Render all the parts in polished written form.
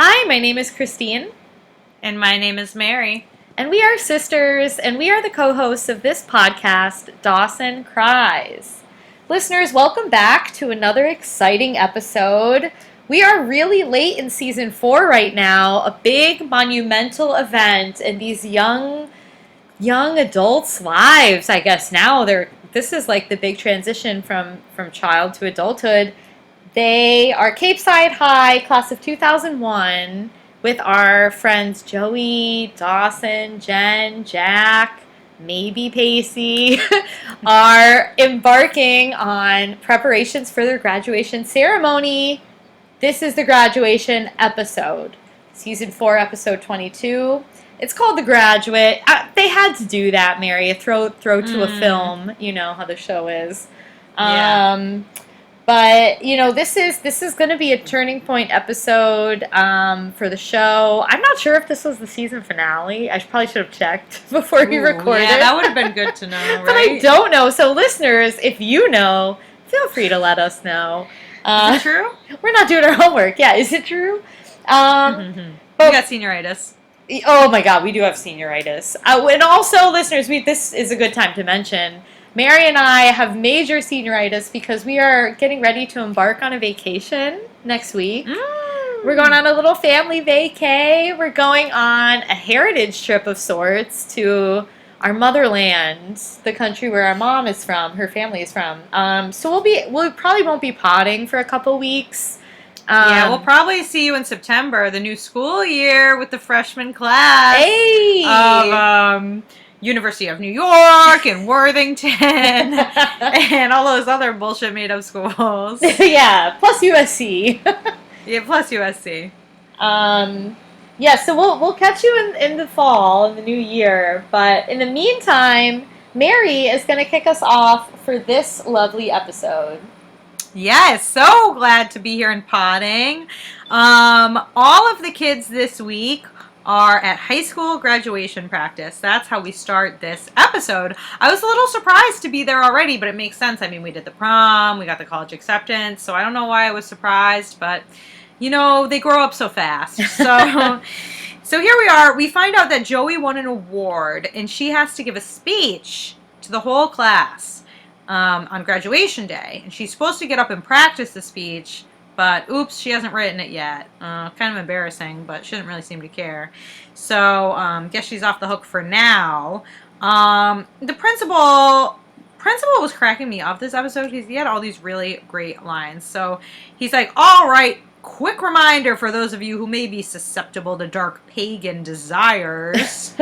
Hi, my name is Christine, And my name is Mary. and we are sisters, and we are the co-hosts of this podcast, Dawson, Cries. Listeners, welcome back to another exciting episode. We are really late in season 4 right now, a big monumental event in these young adults' lives, I guess now. This is like the big transition from child to adulthood. They are Capeside High, class of 2001, with our friends Joey, Dawson, Jen, Jack, maybe Pacey, are embarking on preparations for their graduation ceremony. This is the graduation episode, season 4, episode 22. It's called The Graduate. They had to do that, Mary. Throw to a film. You know how the show is. Yeah. But, this is going to be a turning point episode for the show. I'm not sure if this was the season finale. I probably should have checked before we recorded. Yeah, that would have been good to know, right? But I don't know. So, listeners, if you know, feel free to let us know. Is it true? We're not doing our homework. Yeah, is it true? We got senioritis. Oh my God, we do have senioritis. And also, listeners, this is a good time to mention, Mary and I have major senioritis because we are getting ready to embark on a vacation next week. We're going on a little family vacay. We're going on a heritage trip of sorts to our motherland, the country where our mom is from, her family is from. So we probably won't be potting for a couple weeks. Yeah, we'll probably see you in September, the new school year with the freshman class of University of New York and Worthington and all those other bullshit made up schools. Yeah, plus USC. Yeah, plus USC. Yeah, so we'll catch you in the fall, in the new year. But in the meantime, Mary is going to kick us off for this lovely episode. Yes, so glad to be here in potting. All of the kids this week are at high school graduation practice. That's how we start this episode. I was a little surprised to be there already, but it makes sense. I mean, we did the prom, we got the college acceptance, so I don't know why I was surprised, but they grow up so fast. So here we are. We find out that Joey won an award, and she has to give a speech to the whole class on graduation day. And she's supposed to get up and practice the speech, but oops, she hasn't written it yet. Kind of embarrassing, but she doesn't really seem to care. So guess she's off the hook for now. The principal was cracking me up this episode because he had all these really great lines. So he's like, all right, quick reminder for those of you who may be susceptible to dark pagan desires.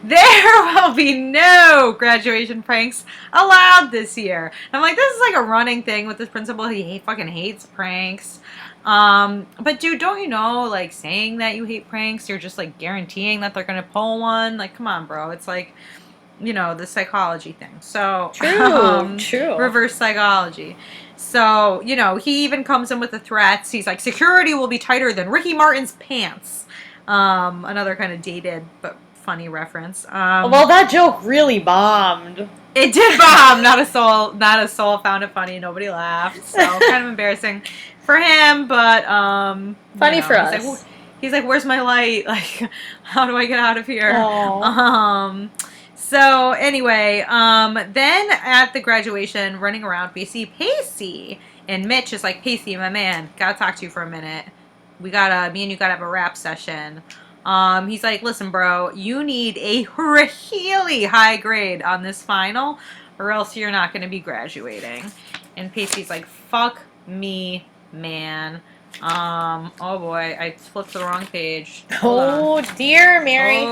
There will be no graduation pranks allowed this year. I'm like, this is like a running thing with this principal. He fucking hates pranks. But dude, don't you know, like, saying that you hate pranks, you're just like guaranteeing that they're gonna pull one? Like, come on, bro. It's like, the psychology thing. So True. Reverse psychology. So, he even comes in with the threats. He's like, security will be tighter than Ricky Martin's pants. Another kind of dated but funny reference. Well, that joke really bombed. It did bomb. Not a soul found it funny. Nobody laughed. So kind of embarrassing for him, but funny for us. He's like, where's my light? Like, how do I get out of here? Aww. So anyway, then at the graduation, running around, we see Pacey, and Mitch is like, Pacey, my man, gotta talk to you for a minute. Me and you gotta have a rap session. He's like, listen, bro, you need a really high grade on this final, or else you're not gonna be graduating. And Pacey's like, fuck me, man. Oh boy, I flipped to the wrong page. Oh dear, Mary.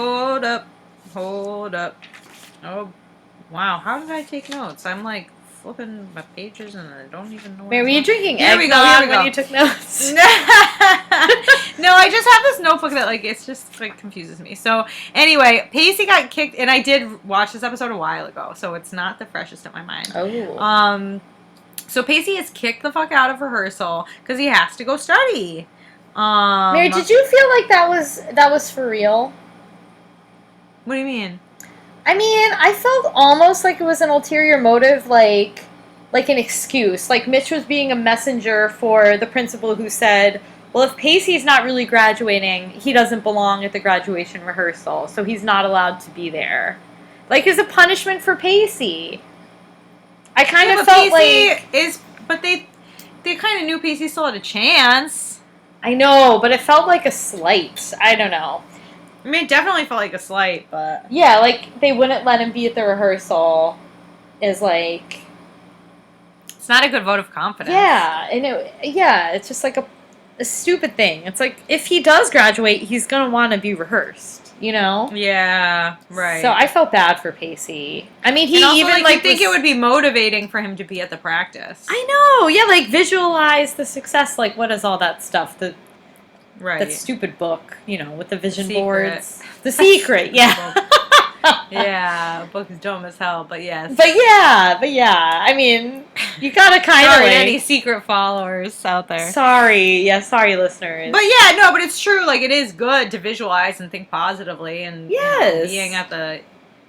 Hold up. Oh, wow. How did I take notes? I'm like flipping my pages and I don't even know. Mary, were you drinking Here we go. when you took notes? No, I just have this notebook that it's just confuses me. So anyway, Pacey got kicked, and I did watch this episode a while ago, so it's not the freshest in my mind. Oh. So Pacey is kicked the fuck out of rehearsal because he has to go study. Mary, did you feel like that was for real? What do you mean? I mean, I felt almost like it was an ulterior motive, like an excuse. Like Mitch was being a messenger for the principal who said, well, if Pacey's not really graduating, he doesn't belong at the graduation rehearsal, so he's not allowed to be there. Like, as a punishment for Pacey. I kind of felt Pacey but they kind of knew Pacey still had a chance. I know, but it felt like a slight. I don't know. I mean, it definitely felt like a slight, but... Yeah, like, they wouldn't let him be at the rehearsal is like... It's not a good vote of confidence. Yeah, and it's just like a stupid thing. It's like, if he does graduate, he's going to want to be rehearsed, you know? Yeah, right. So I felt bad for Pacey. I mean, he and also, even, like, you think it would be motivating for him to be at the practice. I know, yeah, like, visualize the success, like, what is all that stuff? Right. That stupid book, you know, with the vision Secret. boards. The Secret, yeah. Yeah, book is dumb as hell, but yes. But yeah. I mean, you gotta kind of Sorry to any secret followers out there. Sorry, listeners. But yeah, no, but it's true. Like, it is good to visualize and think positively, and yes, being at the...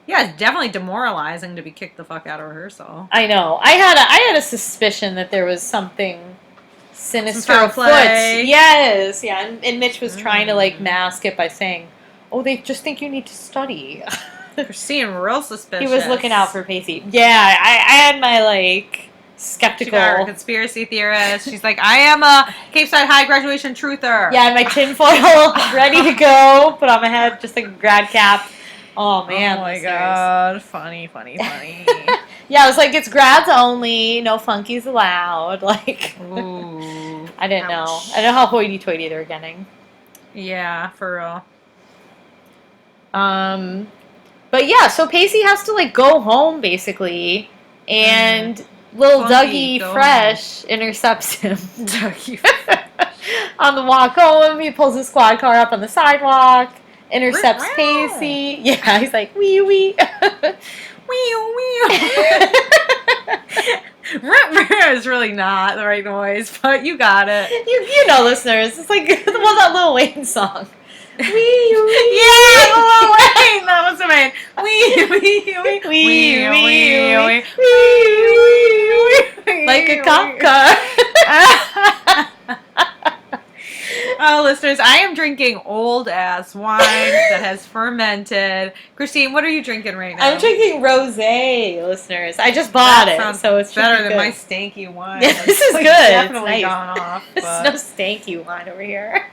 Yeah, it's definitely demoralizing to be kicked the fuck out of rehearsal. I know. I had a suspicion that there was something sinister afoot. Yes, yeah, and Mitch was trying to, like, mask it by saying, oh, they just think you need to study. You're seeing real suspicious. He was looking out for Pacey. Yeah, I had my, like, skeptical... She got her conspiracy theorist. She's like, I am a Capeside High graduation truther. Yeah, my tinfoil ready to go. Put on my head, just like a grad cap. Oh, man. Oh, my God. Funny. Yeah, I was like, it's grads only. No funkies allowed. Like, ooh, I didn't know. I don't know how hoity-toity they were getting. Yeah, for real. But yeah, so Pacey has to, like, go home, basically, and little Funky, Dougie Fresh intercepts him. Dougie on the walk home. He pulls his squad car up on the sidewalk, intercepts Pacey. Yeah, he's like, wee wee. It's really not the right noise, but you got it. You know, listeners, it's like that Lil Wayne song. Yeah, Lil Wayne. That was the man. Like a cop car. Oh, listeners, I am drinking old ass wine that has fermented. Christine, what are you drinking right now? I'm drinking rosé, listeners. I just bought it, so it's better than good. My stanky wine. Yeah, this is like good. Definitely it's nice. gone off. There's no stanky wine over here.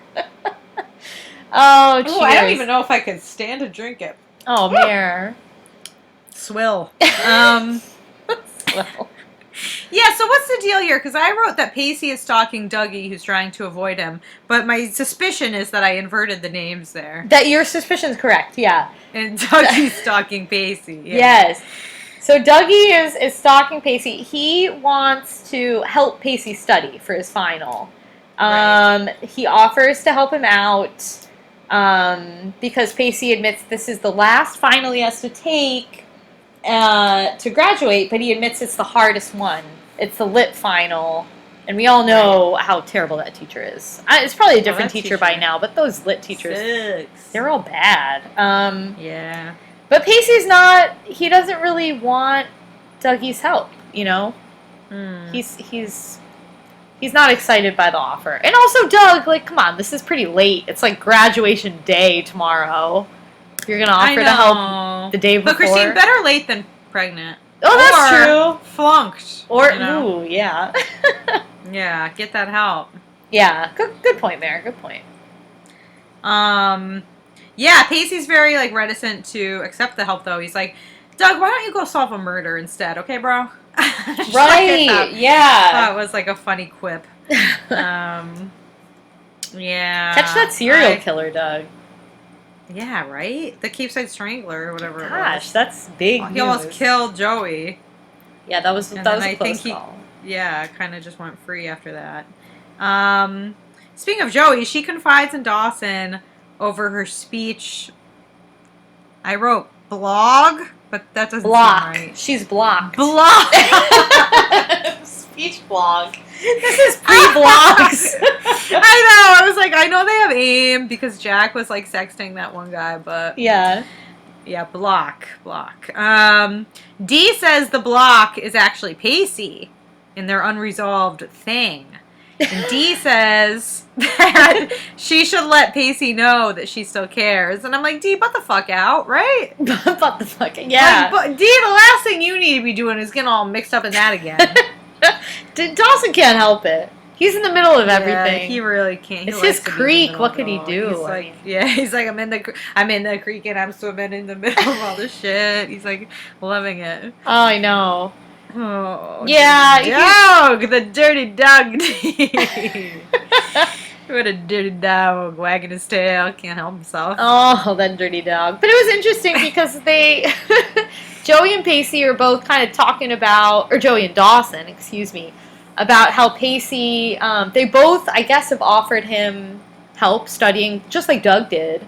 Oh, cheers. I don't even know if I could stand to drink it. Oh, Mare. Swill. Swill. Yeah, so what's the deal here? Because I wrote that Pacey is stalking Dougie, who's trying to avoid him. But my suspicion is that I inverted the names there. That your suspicion's correct, yeah. And Dougie's stalking Pacey. Yeah. Yes. So Dougie is stalking Pacey. He wants to help Pacey study for his final. Right. He offers to help him out because Pacey admits this is the last final he has to take to graduate, but he admits it's the hardest one. It's the lit final, and we all know how terrible that teacher is. It's probably a different teacher by now, but those lit teachers, they're all bad. Yeah. But Pacey's he doesn't really want Dougie's help, you know? He's not excited by the offer. And also, Doug, like, come on, this is pretty late. It's like graduation day tomorrow. You're going to offer to help the day before. But Christine, better late than pregnant. Oh, that's true. Flunked. Or, you know? ooh, yeah. Yeah, get that help. Yeah, good point, Mare. Good point. Yeah, Pacey's very, like, reticent to accept the help, though. He's like, Doug, why don't you go solve a murder instead, okay, bro? Right, yeah. That was, like, a funny quip. Yeah. Catch that serial killer, Doug. Yeah, right? The Capeside Strangler or whatever it was. Gosh, that's big He almost killed Joey. Yeah, that was a close call. Yeah, kind of just went free after that. Speaking of Joey, she confides in Dawson over her speech. I wrote blog, but that doesn't seem right. She's blocked. Block. Speech blog. This is pre-blogs. I know. I was like, I know they have AIM because Jack was like sexting that one guy, but yeah, block. Dee says the block is actually Pacey in their unresolved thing. And Dee says that she should let Pacey know that she still cares. And I'm like, Dee, butt the fuck out, right? Butt the fuck, yeah. Like, Dee, the last thing you need to be doing is getting all mixed up in that again. Dawson can't help it. He's in the middle of everything. Yeah, he really can't. It's his creek. What could he do? He's like, he's like, I'm in the creek and I'm swimming in the middle of all this shit. He's like loving it. Oh, I know. Oh, yeah, dog, the dirty dog. What a dirty dog, wagging his tail, can't help himself. Oh, that dirty dog. But it was interesting because Joey and Pacey are both kind of talking about, or Joey and Dawson, excuse me, about how Pacey, they both, I guess, have offered him help studying, just like Doug did.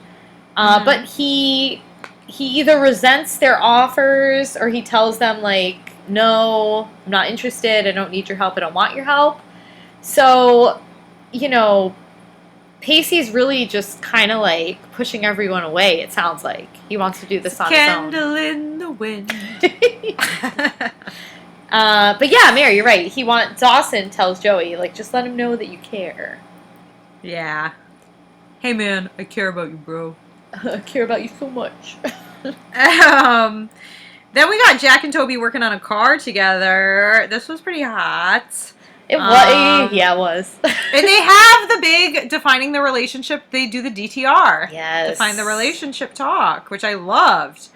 But he either resents their offers or he tells them, like, no, I'm not interested, I don't need your help, I don't want your help. So, Pacey's really just kind of like pushing everyone away, it sounds like. He wants to do this on his own. Candle in the wind. But yeah, Mary, you're right. Dawson tells Joey, like, just let him know that you care. Yeah. Hey man, I care about you, bro. I care about you so much. Then we got Jack and Tobey working on a car together. This was pretty hot. It was. Yeah, it was. And they have the big defining the relationship. They do the DTR. Yes. Define the relationship talk, which I loved.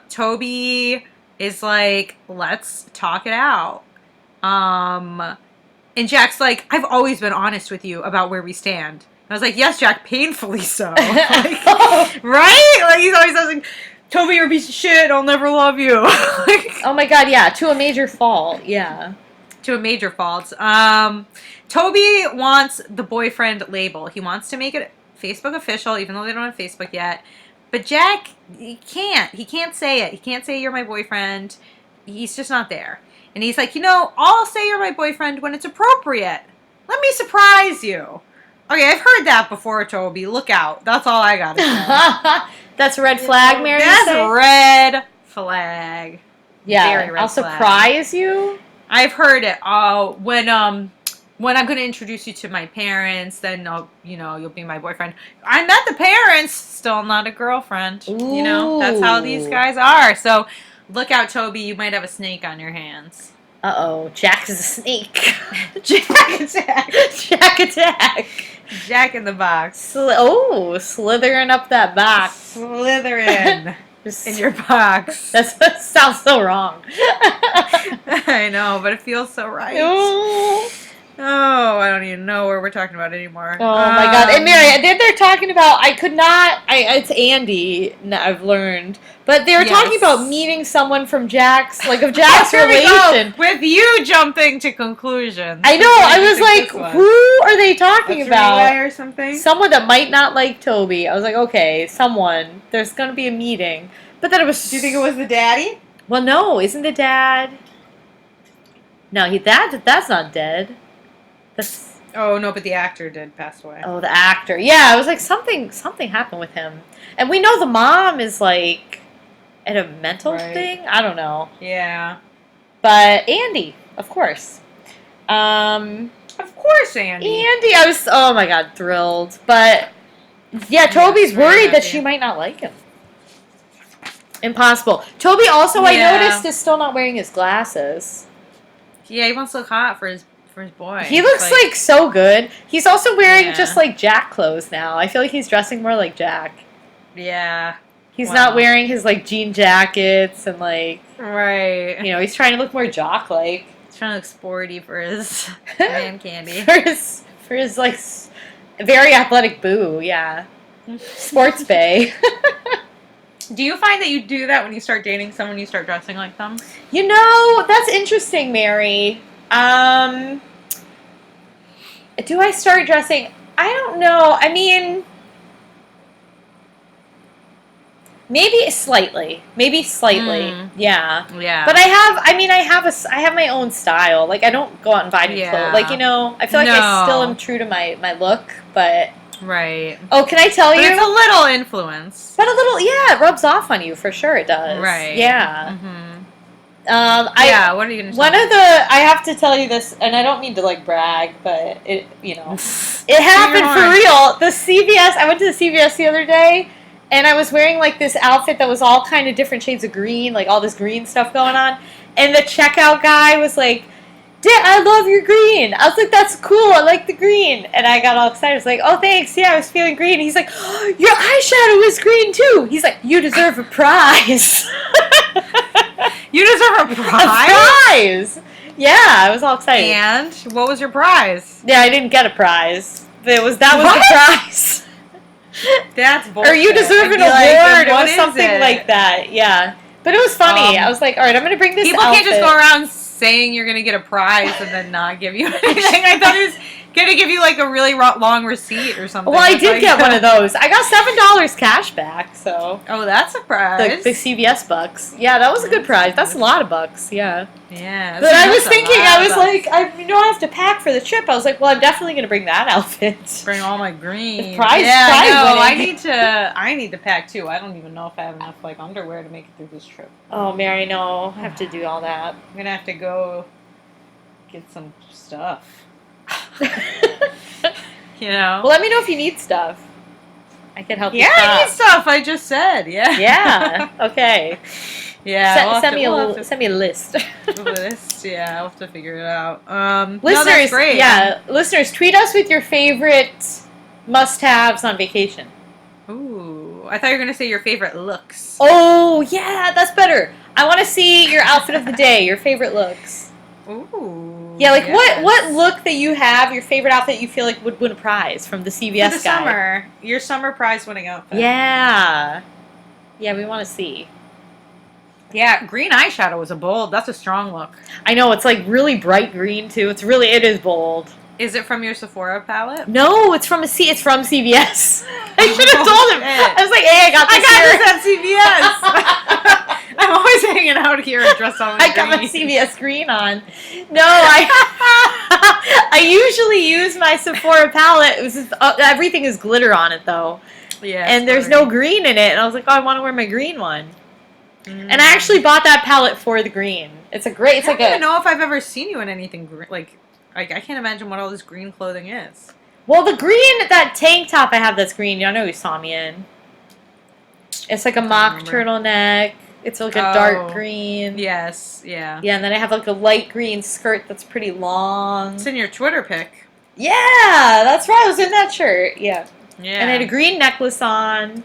Tobey is like, let's talk it out. And Jack's like, I've always been honest with you about where we stand. I was like, yes, Jack, painfully so. Like, right? Like, he's always like, Tobey, you're a piece of shit. I'll never love you. Oh my god, yeah. To a major fault. Yeah. To a major fault. Tobey wants the boyfriend label. He wants to make it Facebook official, even though they don't have Facebook yet. But Jack, he can't. He can't say it. He can't say you're my boyfriend. He's just not there. And he's like, I'll say you're my boyfriend when it's appropriate. Let me surprise you. Okay, I've heard that before, Tobey. Look out. That's all I got to say. That's a red flag, Mary? That's a red flag. Yeah, Very red I'll flag. surprise you? I've heard it. When I'm going to introduce you to my parents, then you'll be my boyfriend. I met the parents, still not a girlfriend. Ooh. That's how these guys are. So look out, Tobey. You might have a snake on your hands. Uh-oh, Jack is a snake. Jack attack. Jack attack. Jack in the box. Slithering up that box. Slithering in your box. That sounds so wrong. I know, but it feels so right. Oh, I don't even know what we're talking about anymore. Oh my god. And Mary, then they're talking about, it's Andie, I've learned. But they were talking about meeting someone from Jack's relation. With you jumping to conclusions. I know, I was like, who are they talking about? Or something? Someone that might not like Tobey. I was like, okay, someone. There's going to be a meeting. But then it was... Do you think it was the daddy? Well, no, isn't the dad... No, that's not dead. That's... Oh, no, but the actor did pass away. Oh, the actor. Yeah, I was like, something happened with him. And we know the mom is like at a mental thing. I don't know. Yeah. But Andie, of course. Of course, Andie. Andie, I was, oh my god, thrilled. But yeah, Tobey's worried that she might not like him. Impossible. Tobey also, I noticed, is still not wearing his glasses. Yeah, he wants to look hot for his boy. He looks like so good. He's also wearing just like Jack clothes now. I feel like he's dressing more like Jack. Yeah. He's not wearing his like jean jackets and like he's trying to look more jock-like. He's trying to look sporty for his man candy. for his like very athletic boo, yeah. Sports bay. Do you find that you do that when you start dating someone, you start dressing like them? That's interesting, Mary. Do I start dressing? I don't know. I mean, maybe slightly. Yeah. Yeah. But I have my own style. Like, I don't go out and buy new clothes. Like, I feel like I still am true to my look, but... Right. Oh, can I tell you? It's a little influence. But a little, it rubs off on you, for sure it does. Right. Yeah. Mm-hmm. What are you going to One of the, I have to tell you this, and I don't mean to like brag, but it happened for real. The CVS, I went to the CVS the other day, and I was wearing like this outfit that was all kind of different shades of green, like all this green stuff going on, and the checkout guy was like, I love your green. I was like, that's cool. I like the green. And I got all excited. I was like, oh, thanks. Yeah, I was feeling green. He's like, oh, your eyeshadow is green, too. He's like, you deserve a prize. You deserve a prize? A prize. Yeah, I was all excited. And what was your prize? Yeah, I didn't get a prize. That was the prize. That's bullshit. Or you deserve an award. It was something like that. Yeah. But it was funny. I was like, all right, I'm going to bring this People can't just go around saying you're going to get a prize and then not give you anything. I thought it was going to give you like a really long receipt or something. Well, I did get one of those. I got $7 cash back, so. Oh, that's a prize. The CVS bucks. Yeah, that was a good prize. That's a lot of bucks, yeah. Yeah. But I was thinking, I was like, I have to pack for the trip. I was like, well, I'm definitely going to bring that outfit. Bring all my green. Prize I need to pack too. I don't even know if I have enough like underwear to make it through this trip. Oh, Mary, no. I have to do all that. I'm going to have to go get some stuff. Well, let me know if you need stuff. I can help you. Yeah, I need stuff. I just said. Yeah. Yeah. Okay. Yeah. Send me a list. List. Yeah, I'll have to figure it out. Listeners, that's great. Yeah, listeners, tweet us with your favorite must-haves on vacation. Ooh, I thought you were gonna say your favorite looks. Oh yeah, that's better. I want to see your outfit of the day, your favorite looks. Ooh. Yeah, like what look that you have, your favorite outfit you feel like would win a prize from the CVS for the guy. summer, your summer prize winning outfit. Yeah. Yeah, we want to see. Yeah, green eyeshadow was that's a strong look. I know, it's like really bright green too. It is bold. Is it from your Sephora palette? No, it's from CVS. I should have told him. I was like, hey, I got this at CVS. I'm always hanging out here and dressed all in green. I got my CVS green on. No, I usually use my Sephora palette. It was just, everything is glitter on it though. Yeah. And there's no green in it. And I was like, oh, I want to wear my green one. And I actually bought that palette for the green. It's a great. It's I don't even know if I've ever seen you in anything green. Like I can't imagine what all this green clothing is. Well, the green, that tank top I have that's green, I know you saw me in. It's like a mock turtleneck. It's like a dark green. Yes, yeah. Yeah, and then I have like a light green skirt that's pretty long. It's in your Twitter pic. Yeah, that's right. I was in that shirt. Yeah. Yeah. And I had a green necklace on,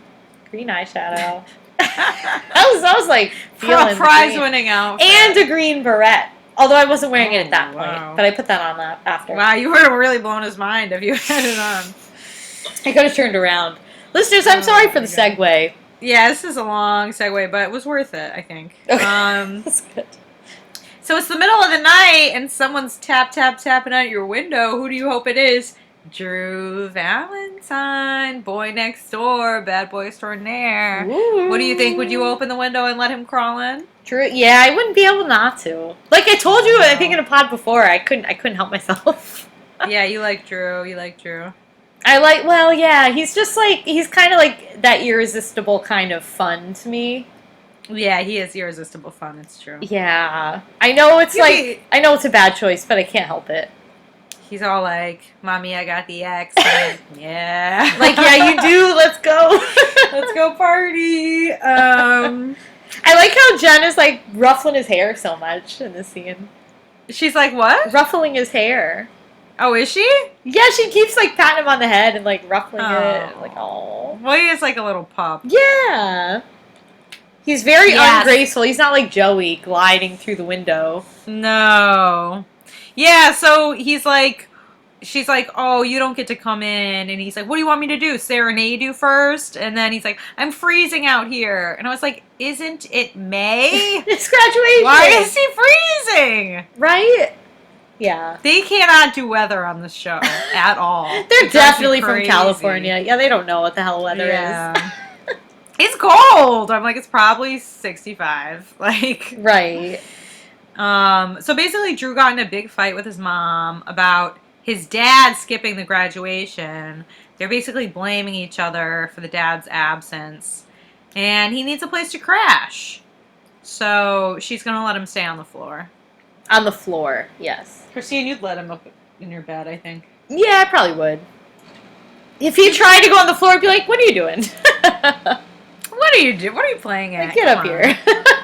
green eyeshadow. I was like feeling a prize-winning outfit. And a green beret. Although I wasn't wearing it at that point, but I put that on after. Wow, you would have really blown his mind if you had it on. I could have turned around. Listeners, I'm sorry for the segue. Yeah, this is a long segue, but it was worth it, I think. Okay. That's good. So it's the middle of the night, and someone's tapping at your window. Who do you hope it is? Drew Valentine, boy next door, bad boy extraordinaire. Ooh. What do you think? Would you open the window and let him crawl in? Drew, yeah, I wouldn't be able not to. Like I told you, I think in a pod before, I couldn't help myself. Yeah, you like Drew. Well, yeah, he's just like, he's kind of like that irresistible kind of fun to me. Yeah, he is irresistible fun, it's true. Yeah. I know it's I know it's a bad choice, but I can't help it. He's all like, Mommy, I got the X. Yeah. Like, yeah, you do. Let's go. Let's go party. I like how Jen is like ruffling his hair so much in this scene. She's like, what? Ruffling his hair. Oh, is she? Yeah, she keeps like patting him on the head and like ruffling it. Like, oh. Well, he is like a little pup. Yeah. He's very ungraceful. He's not like Joey gliding through the window. No. Yeah, so she's like, oh, you don't get to come in. And he's like, what do you want me to do? Serenade you first? And then he's like, I'm freezing out here. And I was like, isn't it May? It's graduation. Why is he freezing? Right? Yeah. They cannot do weather on the show at all. They're definitely from California. Yeah, they don't know what the hell weather is. It's cold. I'm like, it's probably 65. Like, right. So basically, Drew got in a big fight with his mom about his dad skipping the graduation. They're basically blaming each other for the dad's absence. And he needs a place to crash. So she's going to let him stay on the floor. On the floor, yes. Christine, you'd let him up in your bed, I think. Yeah, I probably would. If he tried to go on the floor, I'd be like, what are you doing? What are you doing? What are you playing at? Get up here.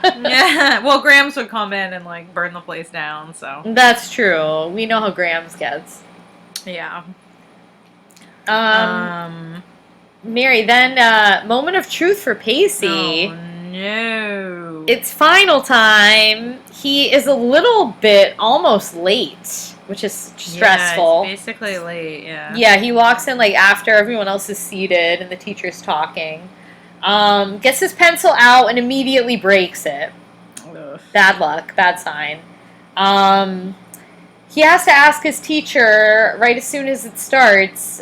Yeah. Well, Grams would come in and, like, burn the place down, so. That's true. We know how Grams gets. Yeah. Mary, then, moment of truth for Pacey. Oh, no. It's final time. He is a little bit almost late, which is stressful. Yeah, it's basically late, yeah. Yeah, he walks in, like, after everyone else is seated and the teacher's talking. Gets his pencil out and immediately breaks it. Ugh. Bad luck, bad sign. He has to ask his teacher right as soon as it starts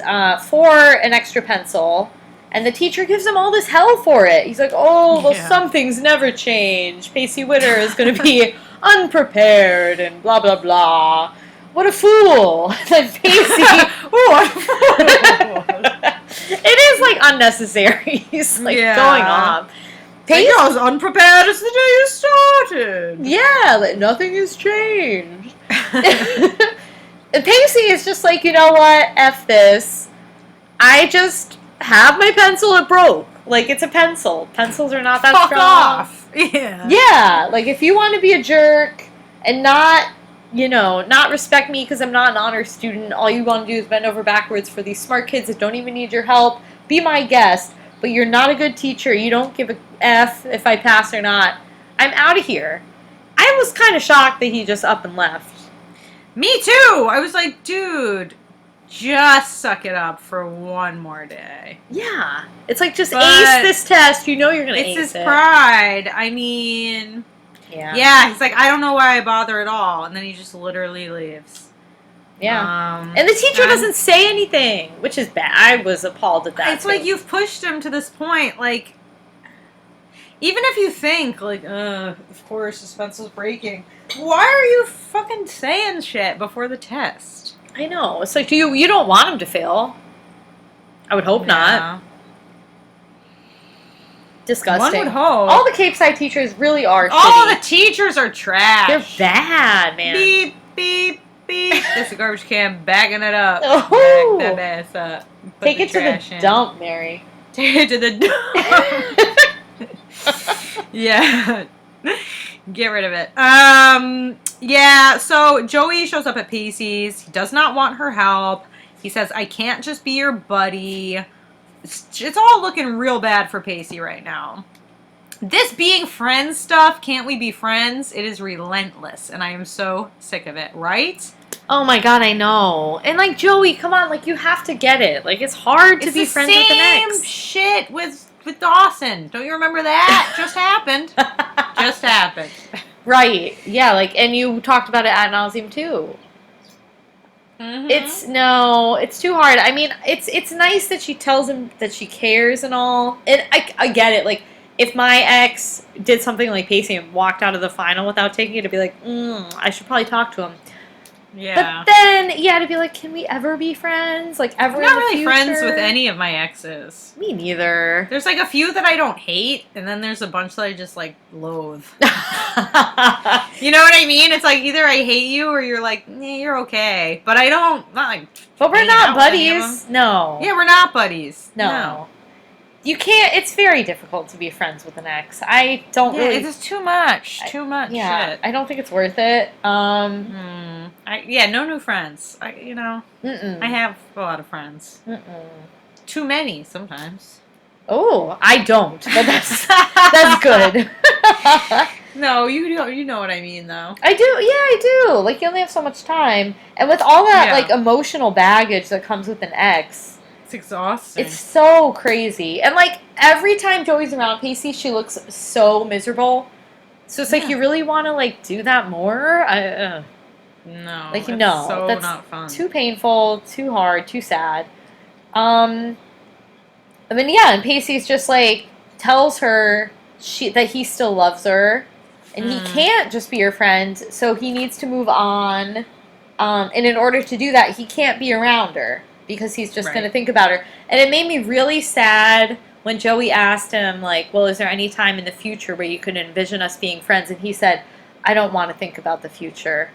for an extra pencil, and the teacher gives him all this hell for it. He's like, oh, well, some things never change. Pacey Witter is going to be unprepared and blah, blah, blah. What a fool. Then Pacey... What a fool. It is, like, unnecessary. He's, like, going off. Pacey was unprepared as the day you started. Yeah, like, nothing has changed. And Pacey is just like, you know what? F this. I just have my pencil. It broke. Like, it's a pencil. Pencils are not that Fuck strong. off. Yeah. Yeah. Like, if you want to be a jerk and not, you know, not respect me because I'm not an honor student, all you want to do is bend over backwards for these smart kids that don't even need your help. Be my guest. But you're not a good teacher. You don't give a F if I pass or not. I'm out of here. I was kind of shocked that he just up and left. Me too. I was like, dude, just suck it up for one more day. Yeah. It's like, just ace this test. You know you're going to ace it. It's his pride. I mean, yeah. He's like, I don't know why I bother at all. And then he just literally leaves. Yeah. And the teacher doesn't say anything, which is bad. I was appalled at that. It's like, you've pushed him to this point. Like, even if you think, like, of course, his pencil's breaking, why are you fucking saying shit before the test? I know. It's like, you don't want him to fail. I would hope not. Disgusting. One would hope. All the Capeside teachers really are All shitty. the teachers are trash. They're bad, man. Beep, beep, beep. That's a garbage can bagging it up. Oh. Back that ass up. Take it to the dump, Mary. Take it to the dump. Yeah. Get rid of it. Yeah, so Joey shows up at Pacey's. He does not want her help. He says, I can't just be your buddy. It's all looking real bad for Pacey right now. This being friends stuff, can't we be friends? It is relentless, and I am so sick of it, right? Oh my god, I know. And like, Joey, come on, like, you have to get it. Like, it's hard to be friends with an ex. Same shit with Dawson. Don't you remember that? Just happened. Just happened. Right. Yeah, like, and you talked about it ad nauseum too. Mm-hmm. It's too hard. I mean, it's nice that she tells him that she cares and all. And I get it. Like, if my ex did something like Pacey and walked out of the final without taking it, I'd be like, I should probably talk to him. Yeah. But then, yeah, to be like, can we ever be friends? Like, ever I'm in not the really future? friends with any of my exes. Me neither. There's like a few that I don't hate, and then there's a bunch that I just like loathe. You know what I mean? It's like either I hate you or you're like, you're okay. But I don't, not like. But we're not buddies. No. Yeah, we're not buddies. No. You can't, it's very difficult to be friends with an ex. I don't really. It's just too much. Too much shit. I don't think it's worth it. No new friends. I have a lot of friends. Too many sometimes. Oh, I don't. But that's good. No, you know what I mean, though. I do. Yeah, I do. Like, you only have so much time, and with all that like emotional baggage that comes with an ex. It's exhausting. It's so crazy. And, like, every time Joey's around Pacey, she looks so miserable. So it's like, you really want to, like, do that more? No. Like, it's no. so That's not fun. too painful, too hard, too sad. I mean, yeah, and Pacey's just, like, tells her that he still loves her. And he can't just be your friend, so he needs to move on. And in order to do that, he can't be around her. because he's just Right. going to think about her. And it made me really sad when Joey asked him, like, well, is there any time in the future where you could envision us being friends? And he said, I don't want to think about the future.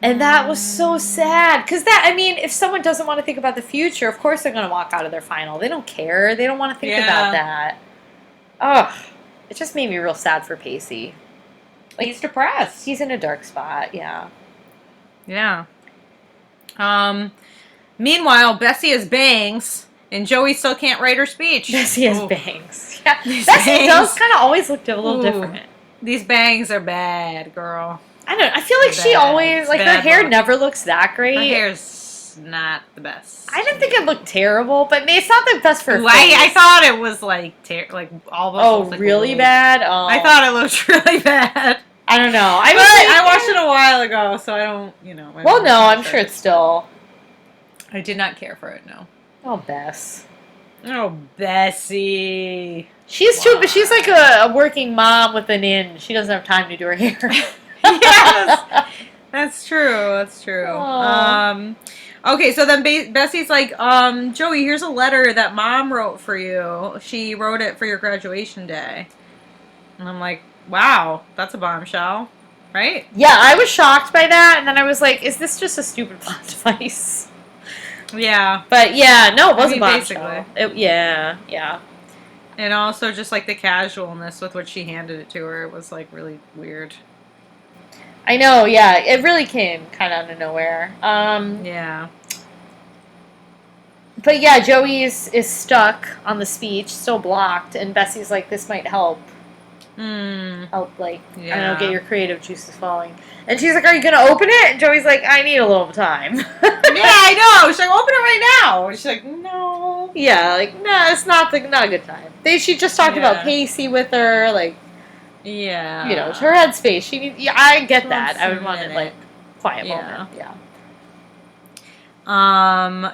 And that was so sad. Because if someone doesn't want to think about the future, of course they're going to walk out of their final. They don't care. They don't want to think about that. Ugh. It just made me real sad for Pacey. Like, He's depressed. He's in a dark spot, yeah. Yeah. Meanwhile, Bessie has bangs, and Joey still can't write her speech. Bessie has bangs. Yeah. These Bessie bangs. does kind of always look a little different. These bangs are bad, girl. I don't know. I feel like she always, like, her hair never looks that great. Her hair's not the best. I didn't think it looked terrible, but it's not the best for her face. I thought it was, like, almost. Oh, like really bad? Oh. I thought it looked really bad. I don't know. I watched it a while ago, so I don't, Well, no, I'm sure it's still... I did not care for it, no. Oh, Bess. Oh, Bessie. She's too, but she's like a working mom with an in. She doesn't have time to do her hair. Yes, that's true. That's true. Aww. Okay, so then Bessie's like, Joey, here's a letter that Mom wrote for you. She wrote it for your graduation day. And I'm like, wow, that's a bombshell, right? Yeah, I was shocked by that, and then I was like, is this just a stupid plot device? Yeah. But yeah, no, it wasn't basically. Yeah. And also just like the casualness with which she handed it to her, it was like really weird. I know, yeah. It really came kind of out of nowhere. Yeah. But yeah, Joey is stuck on the speech, still blocked, and Bessie's like, this might help. Help, like, I don't know, get your creative juices flowing. And she's like, are you going to open it? And Joey's like, I need a little time. Yeah, I know. She's like, open it right now. She's like, no. Yeah, like, nah, it's not a good time. She just talked about Pacey with her, like, yeah. Her headspace. She needs, I get that. I would want it, like, quiet moment.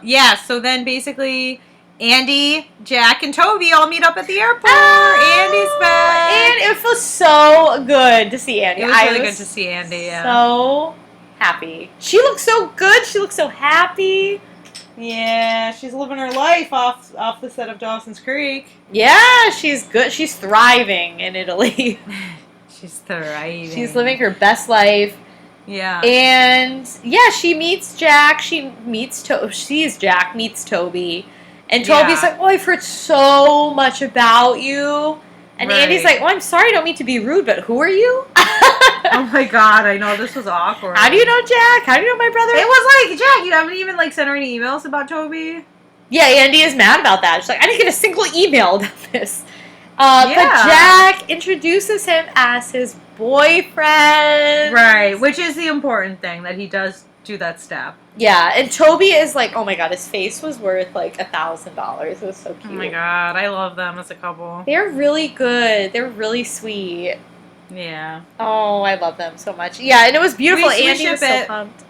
Yeah, so then basically Andie, Jack, and Tobey all meet up at the airport. Andie's back. And it feels so good to see Andie. It was really good to see Andie, yeah. So happy. She looks so good. She looks so happy. Yeah, she's living her life off the set of Dawson's Creek. Yeah, she's good. She's thriving in Italy. She's thriving. She's living her best life. Yeah. And yeah, she meets Jack. Sees Jack, meets Tobey. And Toby's like, oh, I've heard so much about you. And Andie's like, oh, I'm sorry, I don't mean to be rude, but who are you? Oh my god, I know, this was awkward. How do you know Jack? How do you know my brother? It was like, Jack, you haven't even like sent her any emails about Tobey? Yeah, Andie is mad about that. She's like, I didn't get a single email about this. But Jack introduces him as his boyfriend. Right, which is the important thing, that he does do that step. Yeah, and Tobey is like, oh my god, his face was worth like $1,000. It was so cute. Oh my god, I love them as a couple. They're really good. They're really sweet. Yeah. Oh, I love them so much. Yeah, and it was beautiful. Andie was so pumped.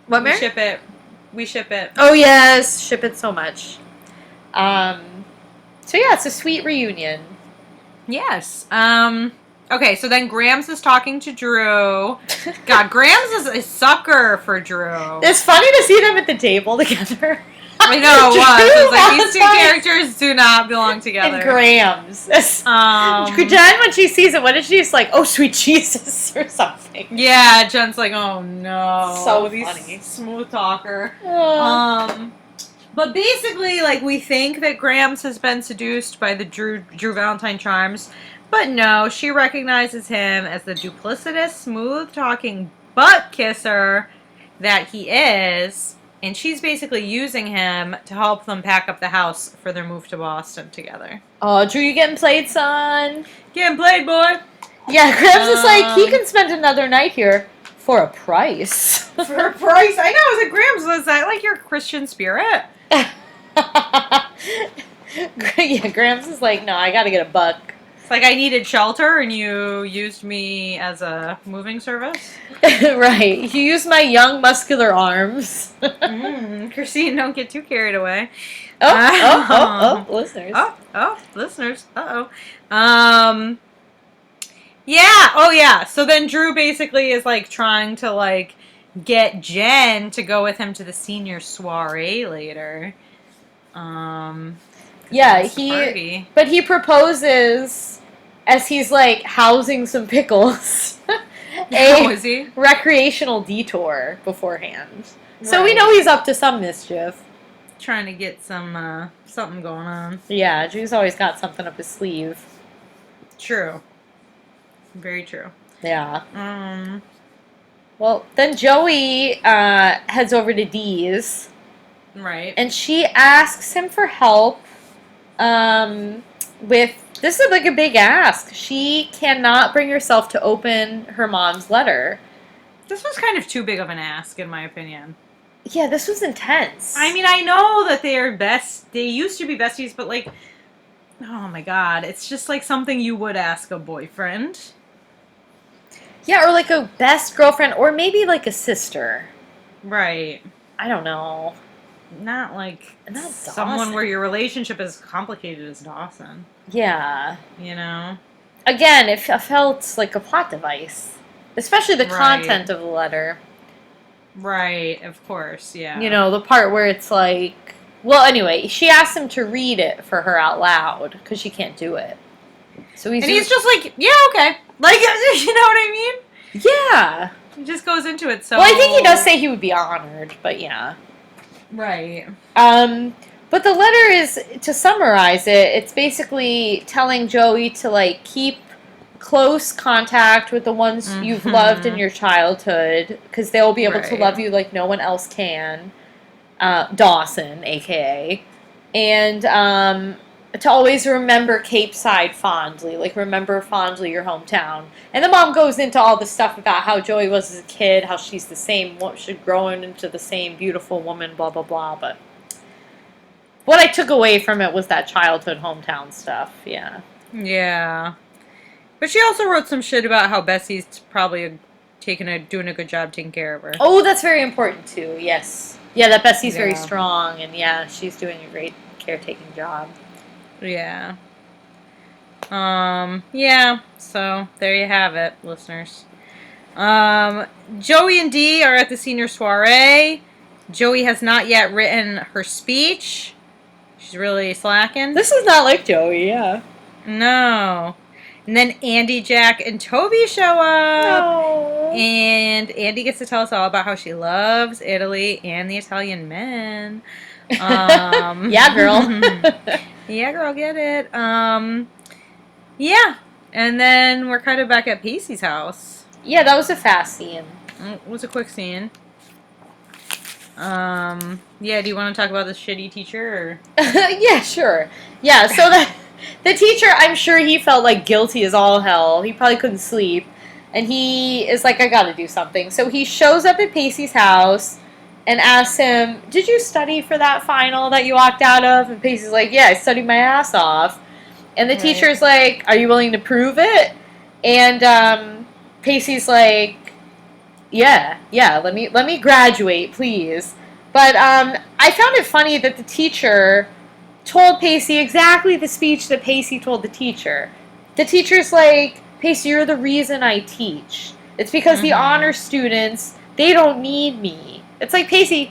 What, Mary? We ship it. Oh yes, ship it so much. So yeah, it's a sweet reunion. Yes. Okay, so then Grams is talking to Drue. God, Grams is a sucker for Drue. It's funny to see them at the table together. I know, it was. It was like, these two characters do not belong together. And Grams. Jen, when she sees it, what is she? Just like, oh, sweet Jesus, or something. Yeah, Jen's like, oh no. So funny. Smooth talker. But basically, like, we think that Grams has been seduced by the Drue Valentine charms. But no, she recognizes him as the duplicitous, smooth-talking butt kisser that he is. And she's basically using him to help them pack up the house for their move to Boston together. Oh, Drue, you getting played, son? Getting played, boy. Yeah, Grams is like, he can spend another night here for a price. For a price? I know, I was like, Grams, was that like your Christian spirit? Yeah, Grams is like, no, I gotta get a buck. It's like I needed shelter and you used me as a moving service. Right. You used my young muscular arms. Christine, don't get too carried away. Listeners. Listeners. Yeah. Oh, yeah. So then Drue basically is like trying to like get Jen to go with him to the senior soiree later. Yeah, party. but he proposes as he's like housing some pickles. Oh, is he? Recreational detour beforehand. So we Right. know he's up to some mischief. Trying to get some something going on. Yeah, Drew's always got something up his sleeve. True. Very true. Yeah. Well, then Joey heads over to Dee's. Right. And she asks him for help with... This is like a big ask. She cannot bring herself to open her mom's letter. This was kind of too big of an ask, in my opinion. Yeah, this was intense. I mean, I know that they used to be besties, but like, oh my god, it's just like something you would ask a boyfriend. Yeah, or like a best girlfriend, or maybe like a sister. Right. I don't know. Not like Not someone Dawson. where your relationship is complicated as Dawson. Yeah. You know? Again, it felt like a plot device. Especially the Right. content of the letter. Right, of course, yeah. You know, the part where it's like... Well, anyway, she asked him to read it for her out loud, because she can't do it. So he's just like, yeah, okay. Like, you know what I mean? Yeah. He just goes into it so... Well, I think he does say he would be honored, but yeah. Right. But the letter is, to summarize it, it's basically telling Joey to, like, keep close contact with the ones you've loved in your childhood, because they'll be able to Right. love you like no one else can. Dawson, a.k.a. And to always remember Capeside fondly, like remember fondly your hometown. And the mom goes into all the stuff about how Joey was as a kid, how she's the same, she's growing into the same beautiful woman, blah, blah, blah. But what I took away from it was that childhood hometown stuff, yeah. Yeah. But she also wrote some shit about how Bessie's probably doing a good job taking care of her. Oh, that's very important too, yes. Yeah, that Bessie's very Yeah. strong, and yeah, she's doing a great caretaking job. Yeah. Yeah, so there you have it, listeners. Joey and Dee are at the senior soiree. Joey has not yet written her speech. She's really slacking. This is not like Joey, yeah. No. And then Andie, Jack, and Tobey show up. No. And Andie gets to tell us all about how she loves Italy and the Italian men. Yeah, girl. Yeah, girl, get it. Yeah. And then we're kind of back at Pacey's house. Yeah, that was a fast scene. It was a quick scene. Yeah, do you want to talk about this shitty teacher? Or? Yeah, sure. Yeah, so the teacher, I'm sure he felt like guilty as all hell. He probably couldn't sleep. And he is like, I gotta do something. So he shows up at Pacey's house and asks him, did you study for that final that you walked out of? And Pacey's like, yeah, I studied my ass off. And the Right. teacher's like, are you willing to prove it? And Pacey's like, yeah, let me graduate, please. But I found it funny that the teacher told Pacey exactly the speech that Pacey told the teacher. The teacher's like, Pacey, you're the reason I teach. It's because the honor students, they don't need me. It's like, Pacey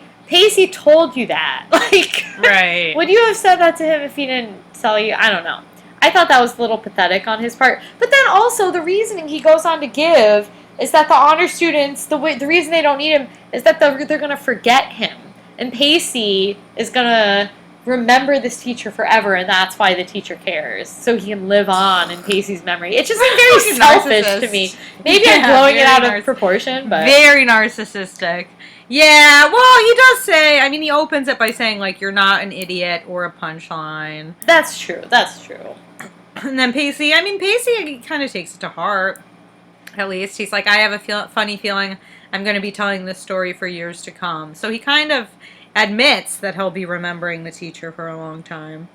told you that. Like, Right. would you have said that to him if he didn't tell you? I don't know. I thought that was a little pathetic on his part. But then also the reasoning he goes on to give is that the honor students, the reason they don't need him is that they're going to forget him. And Pacey is going to remember this teacher forever, and that's why the teacher cares. So he can live on in Pacey's memory. It just seemed very selfish narcissist. to me. Maybe Yeah, I'm blowing it very out of proportion, but... Very narcissistic. Yeah, well, he does say, I mean, he opens it by saying, like, you're not an idiot or a punchline. That's true. And then Pacey kind of takes it to heart. At least. He's like, I have a funny feeling I'm going to be telling this story for years to come. So he kind of admits that he'll be remembering the teacher for a long time.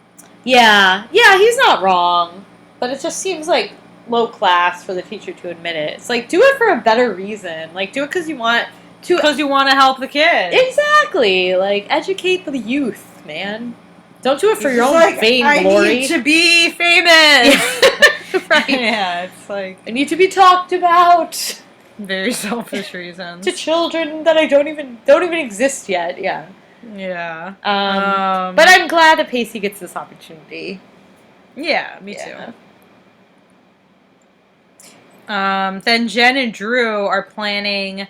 Yeah, he's not wrong. But it just seems like low class for the teacher to admit it. It's like, do it for a better reason. Like, do it because you want to... Because you want to help the kids. Exactly. Like, educate the youth, man. Don't do it for your own like, vainglory. I need to be famous. Right. Yeah, it's like... I need to be talked about. Very selfish reasons. To children that I don't even exist yet. Yeah. Yeah. But I'm glad that Pacey gets this opportunity. Yeah, me too. Then Jen and Drue are planning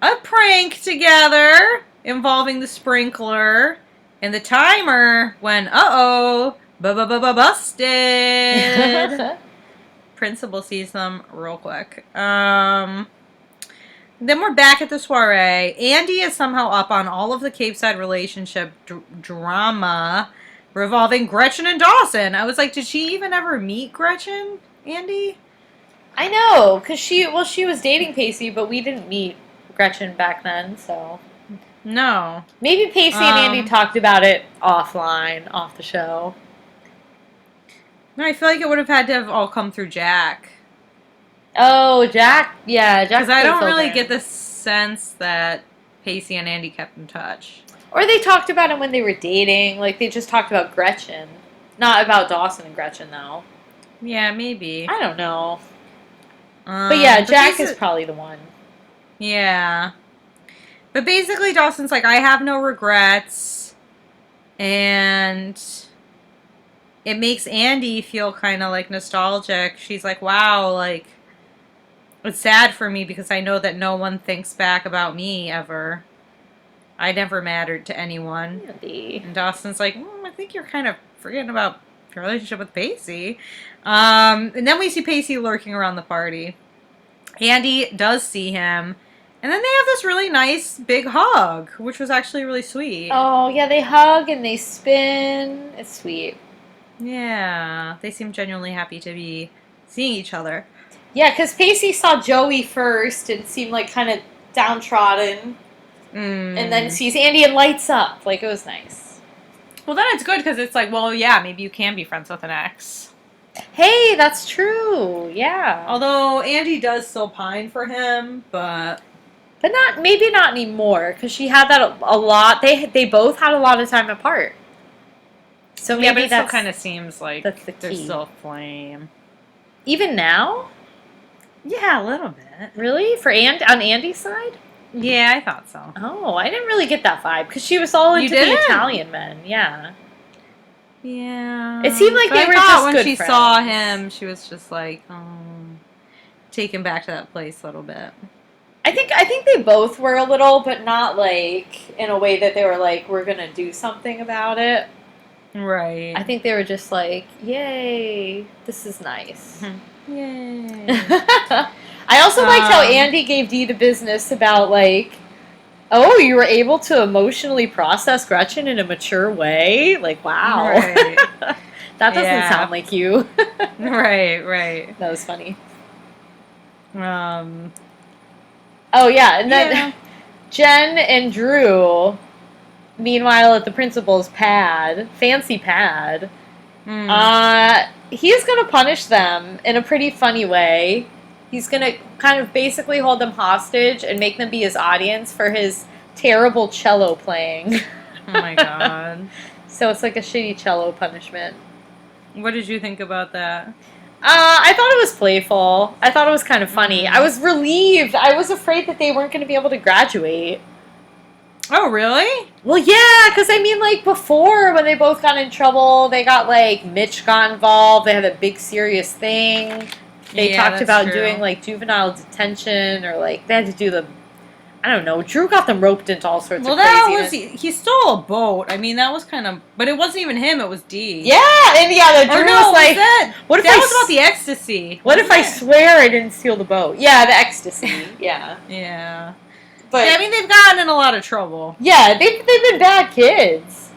a prank together involving the sprinkler and the timer when, busted. Principal sees them real quick. Then we're back at the soiree. Andie is somehow up on all of the Capeside relationship drama revolving Gretchen and Dawson. I was like, did she even ever meet Gretchen, Andie? I know, because she was dating Pacey, but we didn't meet Gretchen back then, so. No. Maybe Pacey and Andie talked about it offline, off the show. No, I feel like it would have had to have all come through Jack. Oh, Jack. Yeah, Jack. Because I don't really get the sense that Pacey and Andie kept in touch. Or they talked about it when they were dating. Like, they just talked about Gretchen. Not about Dawson and Gretchen, though. Yeah, maybe. I don't know. But yeah, Jack is probably the one. Yeah. But basically, Dawson's like, I have no regrets. And it makes Andie feel kind of like nostalgic. She's like, wow, like, it's sad for me because I know that no one thinks back about me ever. I never mattered to anyone. Andy. And Dawson's like, I think you're kind of forgetting about your relationship with Pacey. And then we see Pacey lurking around the party. Andie does see him. And then they have this really nice big hug, which was actually really sweet. Oh, yeah, they hug and they spin. It's sweet. Yeah, they seem genuinely happy to be seeing each other. Yeah, because Pacey saw Joey first and seemed like kind of downtrodden. And then sees Andie and lights up. Like, it was nice. Well, then it's good because it's like, well, yeah, maybe you can be friends with an ex. Hey, that's true. Yeah. Although Andie does still pine for him, but maybe not anymore because she had that a lot. They both had a lot of time apart. So maybe yeah, but it that still kind of seems like there's still a flame. Even now? Yeah, a little bit. Really? On Andie's side? Yeah, I thought so. Oh, I didn't really get that vibe because she was all into the Italian men. Yeah. Yeah. It seemed like they were just good friends. When she saw him, she was just like, taken back to that place a little bit. I think they both were a little, but not like in a way that they were like, we're gonna do something about it. Right. I think they were just like, yay, this is nice. Yay. I also liked how Andie gave Dee the business about like, oh, you were able to emotionally process Gretchen in a mature way? Like, wow. Right. That doesn't sound like you. Right. That was funny. Oh, yeah, and then Jen and Drue, meanwhile at the principal's fancy pad, he's going to punish them in a pretty funny way. He's going to kind of basically hold them hostage and make them be his audience for his terrible cello playing. Oh my god. So it's like a shitty cello punishment. What did you think about that? I thought it was playful. I thought it was kind of funny. I was relieved. I was afraid that they weren't going to be able to graduate. Oh, really? Well, yeah, because I mean, like, before, when they both got in trouble, they got, like, Mitch got involved. They had a big, serious thing. They talked about doing, like, juvenile detention, or, like, they had to do the, I don't know, Drue got them roped into all sorts of craziness. He stole a boat. I mean, that was kind of, but it wasn't even him, it was Dee. Yeah, and yeah, the Drue was like, what if that was about the ecstasy? What if I swear I didn't steal the boat? Yeah, the ecstasy, yeah. Yeah. But, yeah, I mean, they've gotten in a lot of trouble. Yeah, they've been bad kids.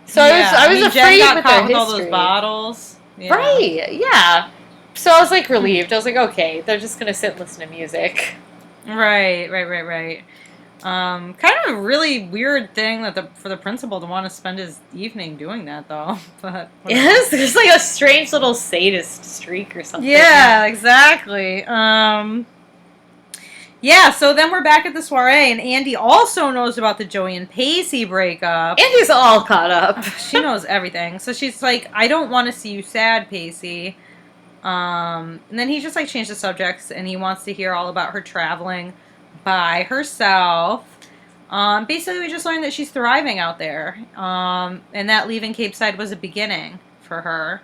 So I was afraid Jen got with caught their with history. all those bottles. Yeah. Right, yeah. So I was, like, relieved. I was like, okay, they're just going to sit and listen to music. Right. Kind of a really weird thing that for the principal to want to spend his evening doing that, though. But yes, there's, like, a strange little sadist streak or something. Yeah, exactly. Yeah, so then we're back at the soiree, and Andie also knows about the Joey and Pacey breakup. Andie's all caught up. She knows everything. So she's like, I don't want to see you sad, Pacey. And then he just like changed the subjects, and he wants to hear all about her traveling by herself. Basically, we just learned that she's thriving out there, and that leaving Capeside was a beginning for her.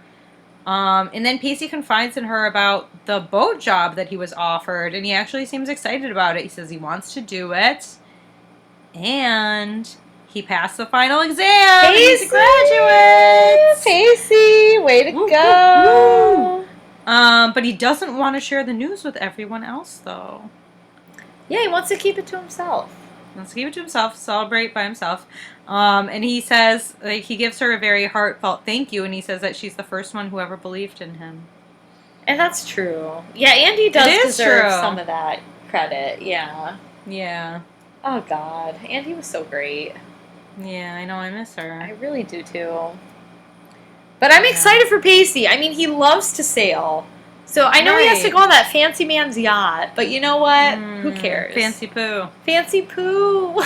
And then Pacey confides in her about the boat job that he was offered, and he actually seems excited about it. He says he wants to do it, and he passed the final exam. Pacey! He's a graduate. Pacey, way to Woo, go! woo, woo. But he doesn't want to share the news with everyone else, though. Yeah, he wants to keep it to himself. Let's keep it to himself, celebrate by himself. And he says, like, he gives her a very heartfelt thank you, and he says that she's the first one who ever believed in him. And that's true. Yeah, Andie does deserve true. some of that credit. Yeah. Yeah. Oh, God. Andie was so great. Yeah, I know, I miss her. I really do, too. But I'm excited for Pacey. I mean, he loves to sail. So I know he has to go on that fancy man's yacht, but you know what? Who cares? Fancy poo. Fancy poo.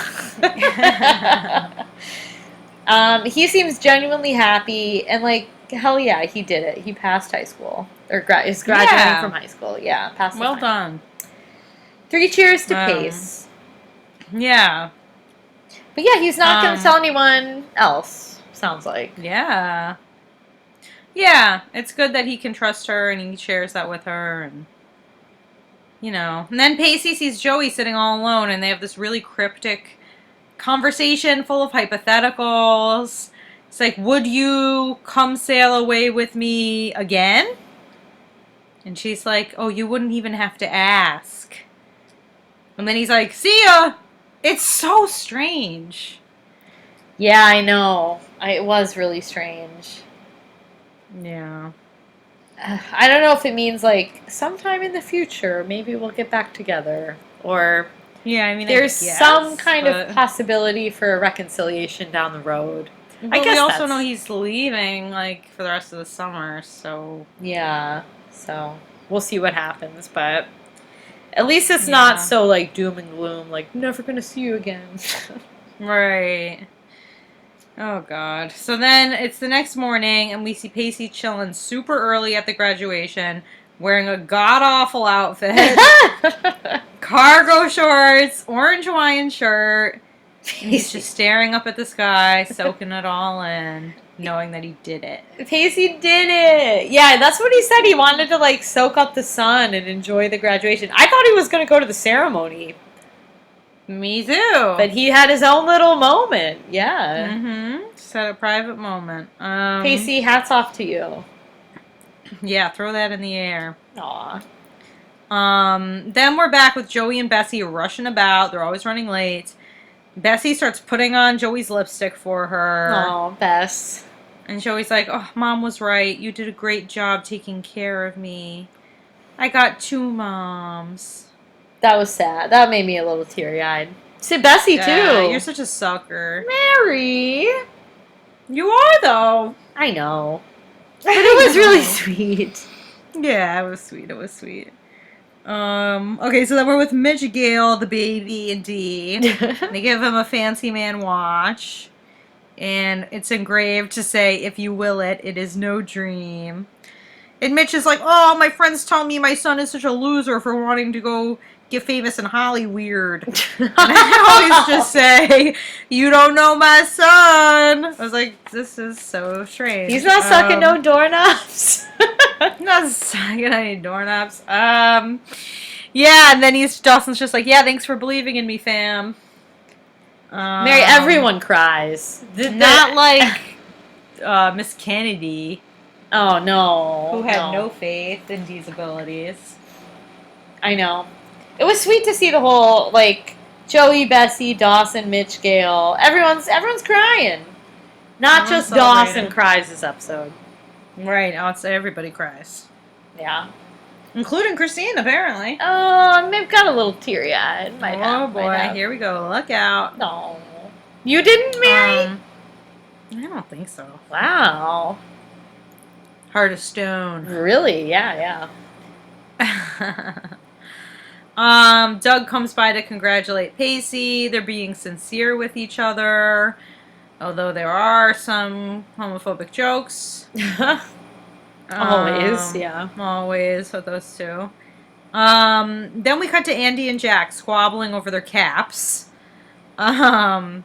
He seems genuinely happy, and like, hell yeah, he did it. He passed high school. Or is graduating from high school. Yeah, passed. Well done. 3 cheers to Pace. Yeah. But yeah, he's not going to tell anyone else, sounds like. Yeah. Yeah, it's good that he can trust her and he shares that with her, and you know. And then Pacey sees Joey sitting all alone, and they have this really cryptic conversation full of hypotheticals. It's like, would you come sail away with me again? And she's like, oh, you wouldn't even have to ask. And then he's like, see ya! It's so strange. Yeah, I know. It was really strange. Yeah. I don't know if it means, like, sometime in the future, maybe we'll get back together. Or yeah, I mean, there's some kind of possibility for a reconciliation down the road. I guess we also know he's leaving, like, for the rest of the summer, so... Yeah, so we'll see what happens, but at least it's not so, like, doom and gloom, like, never gonna see you again. Right. Oh, God. So then it's the next morning, and we see Pacey chilling super early at the graduation, wearing a god-awful outfit, cargo shorts, orange Hawaiian shirt. He's just staring up at the sky, soaking it all in, knowing that he did it. Pacey did it! Yeah, that's what he said. He wanted to, like, soak up the sun and enjoy the graduation. I thought he was going to go to the ceremony. Me too. But he had his own little moment. Yeah. Mm-hmm. Just had a private moment. Pacey, hats off to you. Yeah, throw that in the air. Aw. Then we're back with Joey and Bessie rushing about. They're always running late. Bessie starts putting on Joey's lipstick for her. Oh, Bess. And Joey's like, oh, Mom was right. You did a great job taking care of me. I got 2 moms. That was sad. That made me a little teary-eyed. See, Bessie, too. You're such a sucker. Mary. You are, though. I know. But it was really sweet. Yeah, it was sweet. It was sweet. Okay, so then we're with Mitch and Gail, the baby, and Dee. They give him a fancy man watch. And it's engraved to say, if you will it, it is no dream. And Mitch is like, oh, my friends tell me my son is such a loser for wanting to go get famous in Hollywood. And I always just say, you don't know my son. I was like, this is so strange. He's not sucking no doorknobs. Not sucking any doorknobs. Yeah, and then Dawson's just like, yeah, thanks for believing in me, fam. Mary, everyone cries. Not like Miss Kennedy. Oh, no. Who had no faith in Dee's abilities. I know. It was sweet to see the whole, like, Joey, Bessie, Dawson, Mitch, Gail. Everyone's crying. Not just Dawson cries this episode. Right, everybody cries. Yeah. Including Christine, apparently. Oh, they've got a little teary-eyed. Oh, boy. Here we go. Look out. No. You didn't, Mary? I don't think so. Wow. Heart of stone. Really? Yeah. Doug comes by to congratulate Pacey. They're being sincere with each other, although there are some homophobic jokes. Always, yeah. Always with those two. Then we cut to Andie and Jack squabbling over their caps. And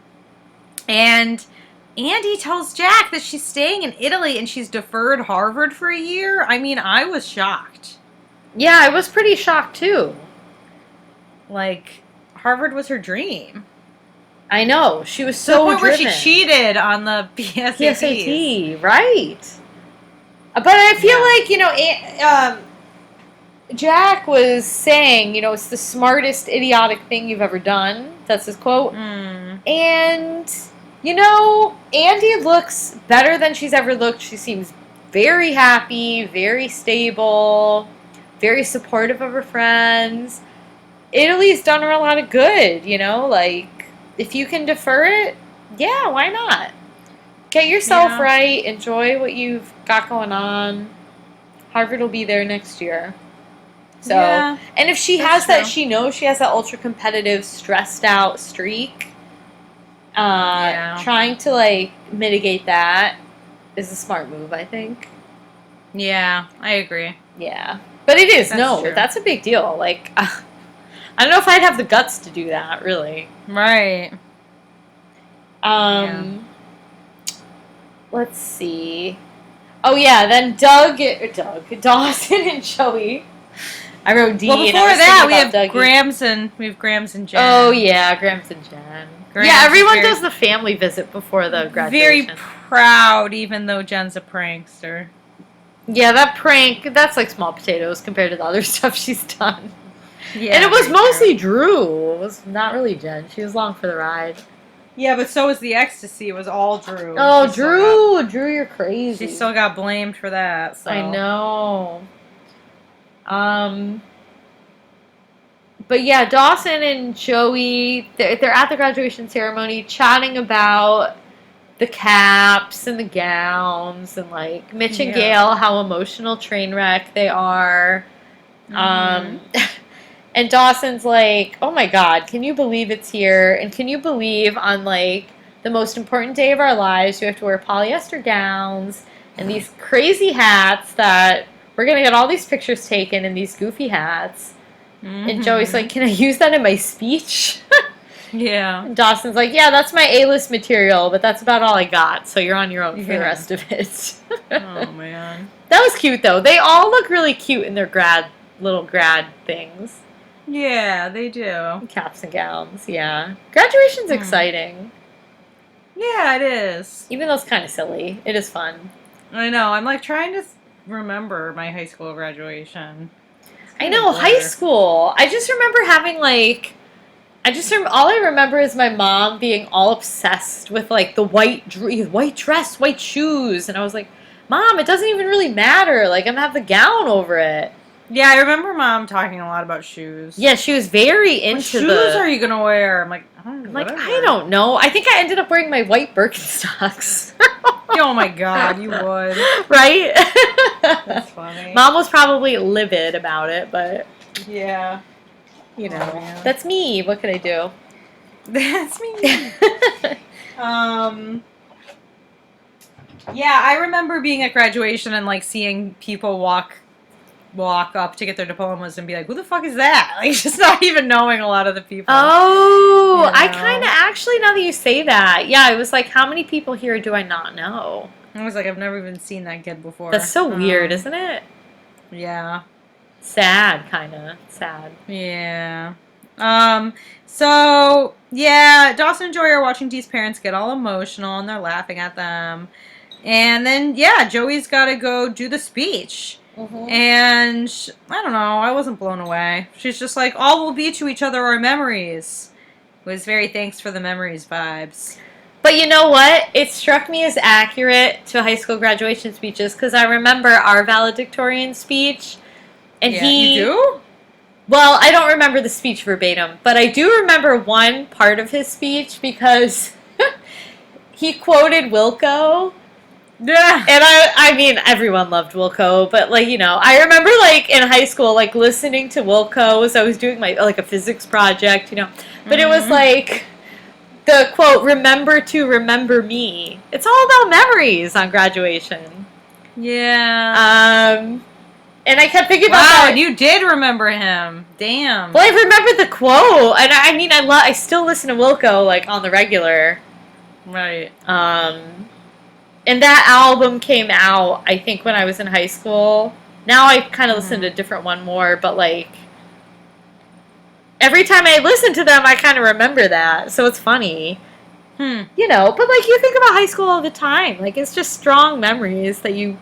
Andie tells Jack that she's staying in Italy and she's deferred Harvard for a year. I mean, I was shocked. Yeah, I was pretty shocked too. Like, Harvard was her dream. I know. She was To the so point where driven. she cheated on the SATs. PSAT, right. But I feel like, Jack was saying, it's the smartest idiotic thing you've ever done. That's his quote. Mm. And, Andie looks better than she's ever looked. She seems very happy, very stable, very supportive of her friends. Italy's done her a lot of good, if you can defer it, yeah, why not? Get yourself right, enjoy what you've got going on. Harvard will be there next year. So, and if she has that, she knows she has that ultra competitive, stressed out streak. Trying to mitigate that is a smart move, I think. Yeah, I agree. Yeah, but it is True. That's a big deal. I don't know if I'd have the guts to do that, really. Right. Let's see. Oh yeah, then Dawson and Joey. I wrote D. Well, before that, we have Grams and Jen. Oh yeah, Grams and Jen. Yeah, everyone does the family visit before the graduation. Very proud, even though Jen's a prankster. Yeah, that prank, that's like small potatoes compared to the other stuff she's done. Yeah, and it was mostly Drue. It was not really Jen. She was along for the ride. Yeah, but so was the ecstasy. It was all Drue. Oh, Drue, you're crazy. She still got blamed for that. So. I know. But yeah, Dawson and Joey, they're at the graduation ceremony chatting about the caps and the gowns and Mitch and Gail, how emotional train wreck they are. Mm-hmm. And Dawson's like, oh my God, can you believe it's here? And can you believe on the most important day of our lives, we have to wear polyester gowns and these crazy hats that we're going to get all these pictures taken in these goofy hats. Mm-hmm. And Joey's like, can I use that in my speech? Yeah. And Dawson's like, yeah, that's my A-list material, but that's about all I got. So you're on your own for the rest of it. Oh, man. That was cute, though. They all look really cute in their little grad things. Yeah, they do. Caps and gowns, yeah. Graduation's exciting. Yeah, it is. Even though it's kind of silly. It is fun. I know. I'm trying to remember my high school graduation. I know, high school. I just remember having all I remember is my mom being all obsessed with the white dress, white shoes. And I was like, Mom, it doesn't even really matter. I'm going to have the gown over it. Yeah, I remember Mom talking a lot about shoes. Yeah, she was very into what shoes are you going to wear? I'm like, I don't know. I think I ended up wearing my white Birkenstocks. Oh my God, you would. Right? That's funny. Mom was probably livid about it, but... Yeah. That's me. What could I do? That's me. Yeah, I remember being at graduation and seeing people walk up to get their diplomas and be like, who the fuck is that? Just not even knowing a lot of the people. Oh, I kind of actually, now that you say that, yeah, I was like, how many people here do I not know? I was like, I've never even seen that kid before. That's so weird, isn't it? Yeah. Sad, kind of. Sad. Yeah. So, yeah, Dawson and Joey are watching Dee's parents get all emotional and they're laughing at them. And then, yeah, Joey's got to go do the speech. Mm-hmm. And, I don't know, I wasn't blown away. She's just like, all we'll be to each other are memories. It was very thanks for the memories vibes. But you know what? It struck me as accurate to high school graduation speeches because I remember our valedictorian speech. And you do? Well, I don't remember the speech verbatim, but I do remember one part of his speech because he quoted Wilco. Yeah. And I mean, everyone loved Wilco, but I remember in high school, listening to Wilco as I was doing my, a physics project, but it was the quote, remember to remember me. It's all about memories on graduation. Yeah. And I kept thinking about Wow, that. you did remember him. Damn. Well, I remember the quote, and I mean, I still listen to Wilco like on the regular. Right. And that album came out, I think, when I was in high school. Now I kind of listen to a different one more, but like every time I listen to them, I kind of remember that, so it's funny. You know, but like you think about high school all the time, like it's just strong memories that you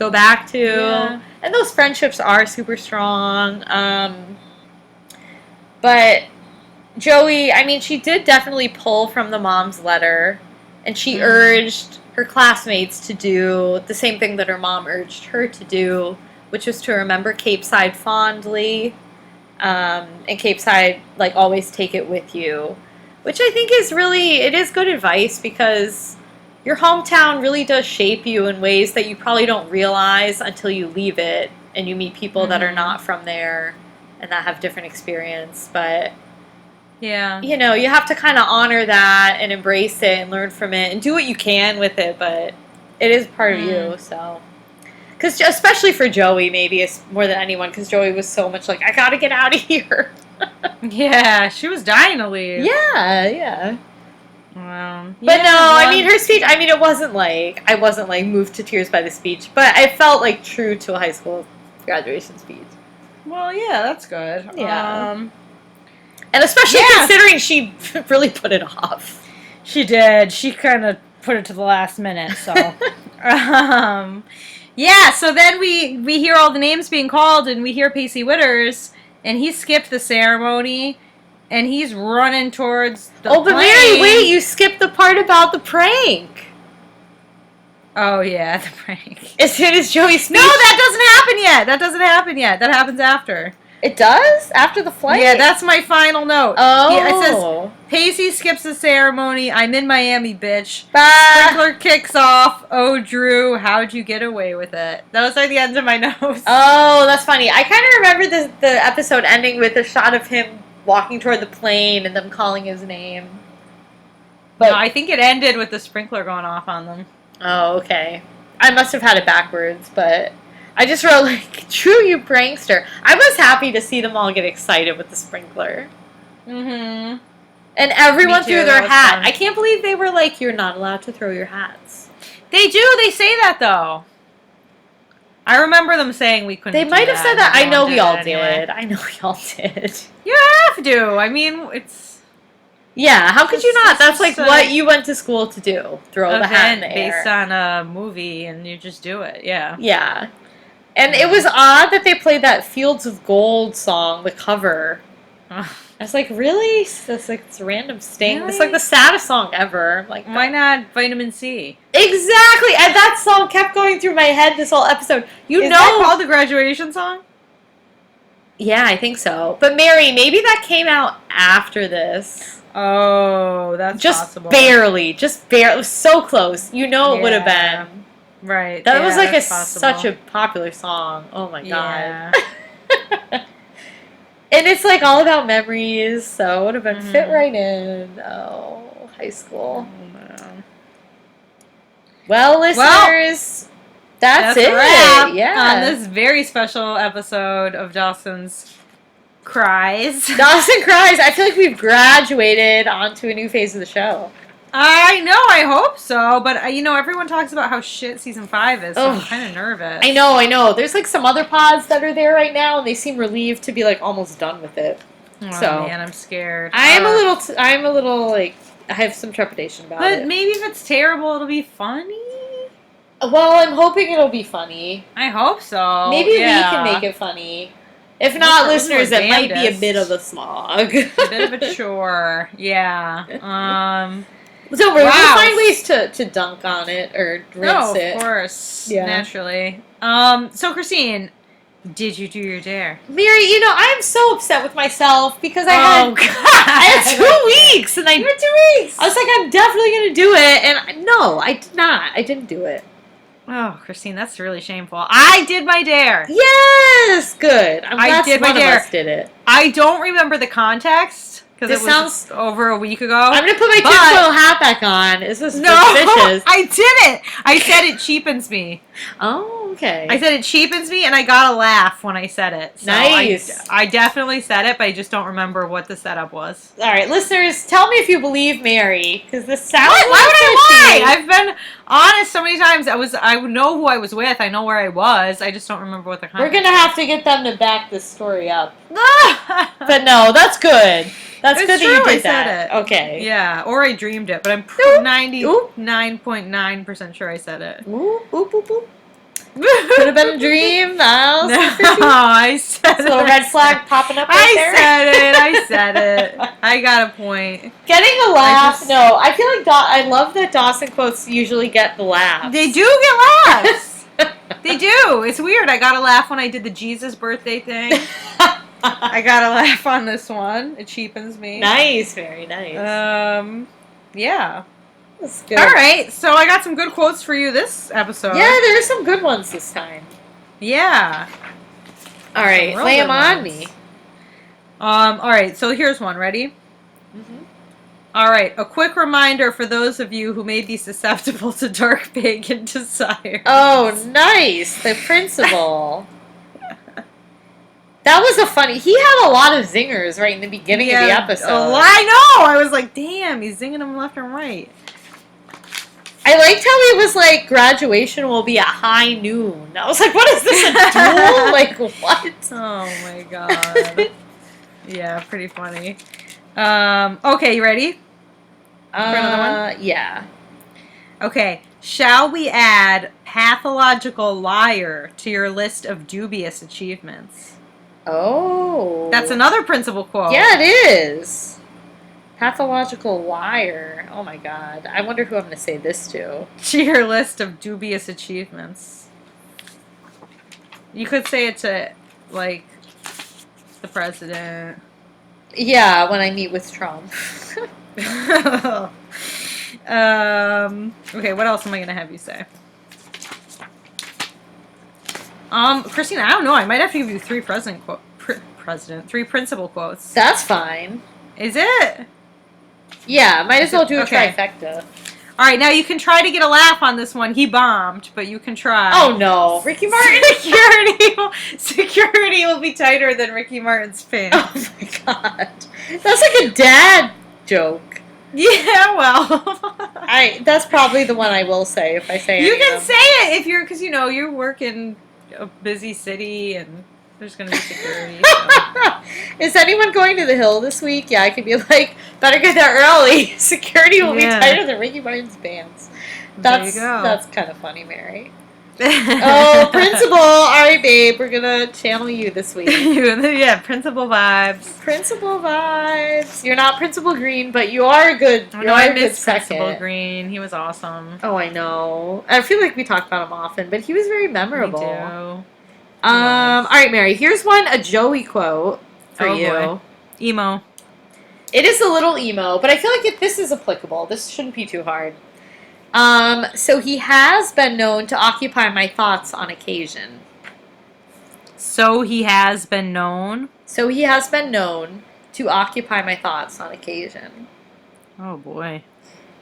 go back to, and those friendships are super strong. But Joey, I mean, she did definitely pull from the mom's letter, and she urged her classmates to do the same thing that her mom urged her to do, which was to remember Capeside fondly, and Capeside, like, always take it with you. Which I think is it is good advice, because your hometown really does shape you in ways that you probably don't realize until you leave it and you meet people that are not from there and that have different experience. But, you know, you have to kind of honor that and embrace it and learn from it and do what you can with it, but it is part of you, so. Because especially for Joey, maybe it's more than anyone, because Joey was so much like, I gotta get out of here. Yeah, she was dying to leave. Yeah. Wow. But I mean, her speech, I mean, I wasn't like moved to tears by the speech, but I felt like true to a high school graduation speech. Well, yeah, that's good. Yeah. And especially considering she really put it off. She did. She kind of put it to the last minute, so. Yeah, so then we hear all the names being called, and we hear Pacey Witters, and he skipped the ceremony, and he's running towards the plane. But Mary, wait, you skipped the part about the prank. Oh, yeah, the prank. As soon as Joey speaks. No, that doesn't happen yet. That happens after. It does? After the flight? Yeah, that's my final note. Oh. Yeah, it says, Pacey skips the ceremony. I'm in Miami, bitch. Bye. Sprinkler kicks off. Oh, Drue, how'd you get away with it? Those are the ends of my notes. Oh, that's funny. I kind of remember the episode ending with a shot of him walking toward the plane and them calling his name. But no, I think it ended with the sprinkler going off on them. Oh, okay. I must have had it backwards, but I just wrote, like, Drue, you prankster. I was happy to see them all get excited with the sprinkler. Mm-hmm. And everyone threw their hat. Fun. I can't believe they were like, you're not allowed to throw your hats. They do. They say that, though. I remember them saying we couldn't. They might have said that. I know we all anyway. did. I know we all did. You have to. I mean, it's... Yeah, how could you not? That's like what you went to school to do. Throw the hat in the air. Based on a movie, and you just do it. Yeah. Yeah. And it was odd that they played that Fields of Gold song, the cover. I was like, really? It's like this random sting. Really? It's like the saddest song ever. Like, why not Vitamin C? Exactly! And that song kept going through my head this whole episode. Is that called the graduation song? Yeah, I think so. But Mary, maybe that came out after this. Oh, that's possible. Barely. Just barely. It was so close. You know it would have been. Right. That was like such a popular song. Oh my god. And it's like all about memories, so it would have been fit right in. Oh, high school. Oh, man. Well, listeners, that's it. A wrap yeah. On this very special episode of Dawson's Cries. Dawson Cries. I feel like we've graduated onto a new phase of the show. I know, I hope so, but you know, everyone talks about how shit season 5 is, so I'm kind of nervous. I know. There's like some other pods that are there right now, and they seem relieved to be like almost done with it. Oh so, man, I'm scared. I'm a little like, I have some trepidation about it. But maybe if it's terrible, it'll be funny? Well, I'm hoping it'll be funny. I hope so. Maybe we can make it funny. If not, listeners, it might be a bit of a slog. A bit of a chore, yeah. Don't worry, we'll find ways to dunk on it or rinse it. Of course. Yeah. Naturally. So, Christine, did you do your dare? Mary, you know, I'm so upset with myself because I had 2 weeks. And you had 2 weeks. I was like, I'm definitely going to do it. And no, I did not. I didn't do it. Oh, Christine, that's really shameful. I did my dare. Yes, good. I did my dare. One of us did it. I don't remember the context. Because it was over a week ago. I'm going to put my tinfoil hat back on. Is this suspicious? I did it. I said it cheapens me. Oh, okay. I said it cheapens me, and I got a laugh when I said it. So Nice. I definitely said it, but I just don't remember what the setup was. All right, listeners, tell me if you believe Mary, because this sounds What? Why would I fishy. lie? I've been honest so many times. I would know who I was with. I know where I was. I just don't remember what the We're context gonna have to get them to back this story up. was. But no, that's good. That's It's good true, that you I did said that. it. Okay. Yeah, or I dreamed it, but I'm Oop. 99.9% sure I said it. Ooh, oop, oop, oop. Could have been a dream. No, I said this little it. red flag popping up right there. I said it. I got a point. Getting a laugh. No, I feel like I love that Dawson quotes usually get the laughs. They do get laughs. They do. It's weird. I got a laugh when I did the Jesus birthday thing. I got a laugh on this one. It cheapens me. Nice, very nice. Yeah. That's good. All right. So I got some good quotes for you this episode. Yeah, there are some good ones this time. Yeah. All right, real lay good them on ones. me. All right. So here's one. Ready? Mm-hmm. All right. A quick reminder for those of you who may be susceptible to dark pagan desires. Oh, nice. The principal. That was a funny. He had a lot of zingers right in the beginning of the episode. I know. I was like, damn, he's zinging them left and right. I liked how he was like, graduation will be at high noon. I was like, what is this, a duel? Like, what? Oh my god. Yeah, pretty funny. Okay, you ready? For another one? Yeah. Okay. Shall we add pathological liar to your list of dubious achievements? Oh. That's another principal quote. Yeah, it is. Pathological liar. Oh my god. I wonder who I'm going to say this to. To your list of dubious achievements. You could say it to, like, the president. Yeah, when I meet with Trump. Okay, what else am I going to have you say? Christina, I don't know. I might have to give you three three principal quotes. That's fine. Is it? Yeah, might as well do a Okay. trifecta. All right, now you can try to get a laugh on this one. He bombed, but you can try. Oh no, Ricky Martin. Security will be tighter than Ricky Martin's pants. Oh my god, that's like a dad joke. Yeah, well, That's probably the one I will say if I say you any can of say them. it if you're because you work in a busy city and there's gonna be security. So. Is anyone going to the Hill this week? Yeah, I could be like, better get there early. Security will be tighter than Ricky Martin's pants. There you go. That's kind of funny, Mary. Oh, principal. All right, babe. We're going to channel you this week. Yeah, principal vibes. Principal vibes. You're not Principal Green, but you are a good, I good miss second. Principal Green. He was awesome. Oh, I know. I feel like we talk about him often, but he was very memorable. We do. All right, Mary. Here's a Joey quote for you. Boy. Emo. It is a little emo, but I feel like this is applicable. This shouldn't be too hard. So he has been known to occupy my thoughts on occasion. So he has been known. So he has been known to occupy my thoughts on occasion. Oh boy.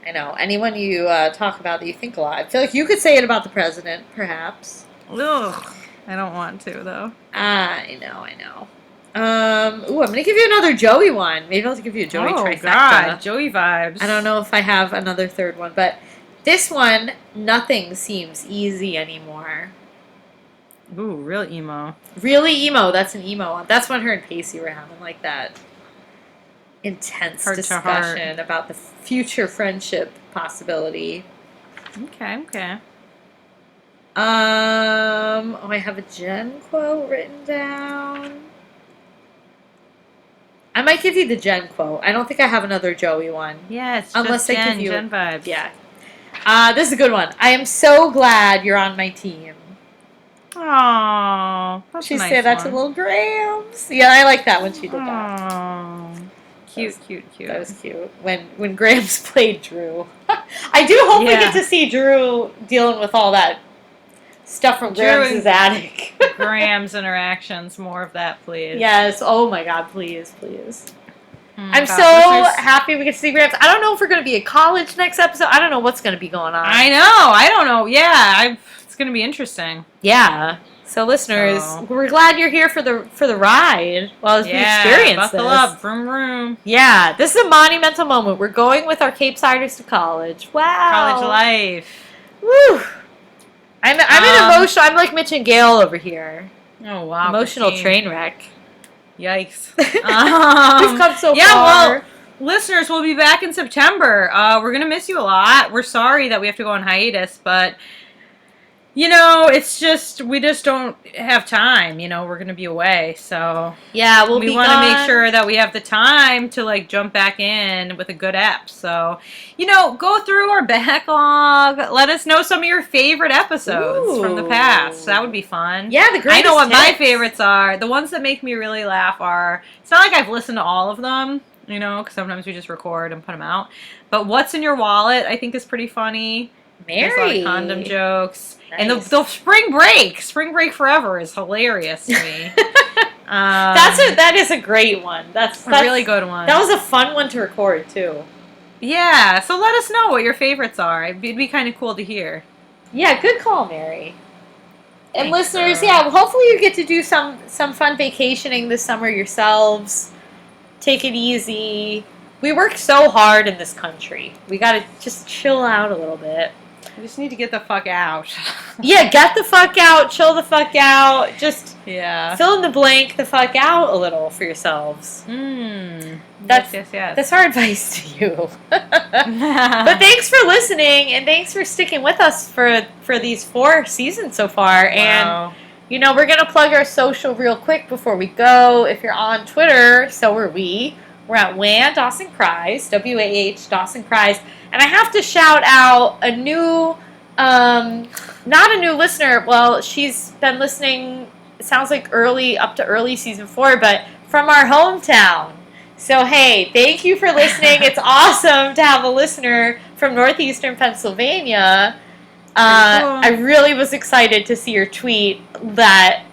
I know. Anyone you talk about that you think a lot. I feel like you could say it about the president, perhaps. Ugh. I don't want to though. I know. I'm gonna give you another Joey one. Maybe I'll give you a Joey trifecta. God, Joey vibes. I don't know if I have another third one, but this one, nothing seems easy anymore. Ooh, real emo. Really emo. That's an emo one. That's when her and Pacey were having like that intense discussion about the future friendship possibility. Okay. I have a Jen quote written down. I might give you the Jen quote. I don't think I have another Joey one. Yes, unless I give you Jen vibes. Yeah. This is a good one. I am so glad you're on my team. Aww, that's She a nice said that to one. little Grams. Yeah, I like that when she did that. Aww. Cute. That was cute. When Grams played Drue. I do hope we get to see Drue dealing with all that stuff from Grams' attic. Grams interactions, more of that, please. Yes. Oh my God, please. I'm God, so happy we get to see Grams. I don't know if we're going to be at college next episode. I don't know what's going to be going on. I know. I don't know. Yeah, it's going to be interesting. Yeah. So listeners, So- we're glad you're here for the ride as we experience buckle this. up, vroom vroom. Yeah, this is a monumental moment. We're going with our Capesiders to college. Wow. College life. Woo. I'm an emotional. I'm like Mitch and Gail over here. Oh wow. Emotional Christine. train wreck. Yikes. We've come so yeah, far. well, listeners, we'll be back in September. We're going to miss you a lot. We're sorry that we have to go on hiatus, but, it's just, we just don't have time. We're going to be away, so Yeah, we want to make sure that we have the time to, like, jump back in with a good ep. So, go through our backlog. Let us know some of your favorite episodes from the past. That would be fun. Yeah, the greatest I know what my hits. favorites are. The ones that make me really laugh are, it's not like I've listened to all of them, because sometimes we just record and put them out. But What's in Your Wallet, I think, is pretty funny. There's a lot of condom jokes. Nice. And the Spring Break Forever is hilarious to me. That is a great one. That's a really good one. That was a fun one to record too. Yeah, so let us know what your favorites are. It'd be kind of cool to hear. Yeah, good call, Mary. And Thanks, listeners, girl. yeah, hopefully you get to do some fun vacationing this summer yourselves. Take it easy. We work so hard in this country. We gotta just chill out a little bit. We just need to get the fuck out. Yeah, get the fuck out, chill the fuck out, just Yeah. fill in the blank the fuck out a little for yourselves. Yes. That's our advice to you. But thanks for listening, and thanks for sticking with us for these 4 seasons so far. Wow. And, we're going to plug our social real quick before we go. If you're on Twitter, so are we. We're at WAH Dawson Cries, WAH Dawson Cries. And I have to shout out a new, not a new listener. Well, she's been listening, it sounds like up to early season 4, but from our hometown. So, hey, thank you for listening. It's awesome to have a listener from northeastern Pennsylvania. Cool. I really was excited to see your tweet that,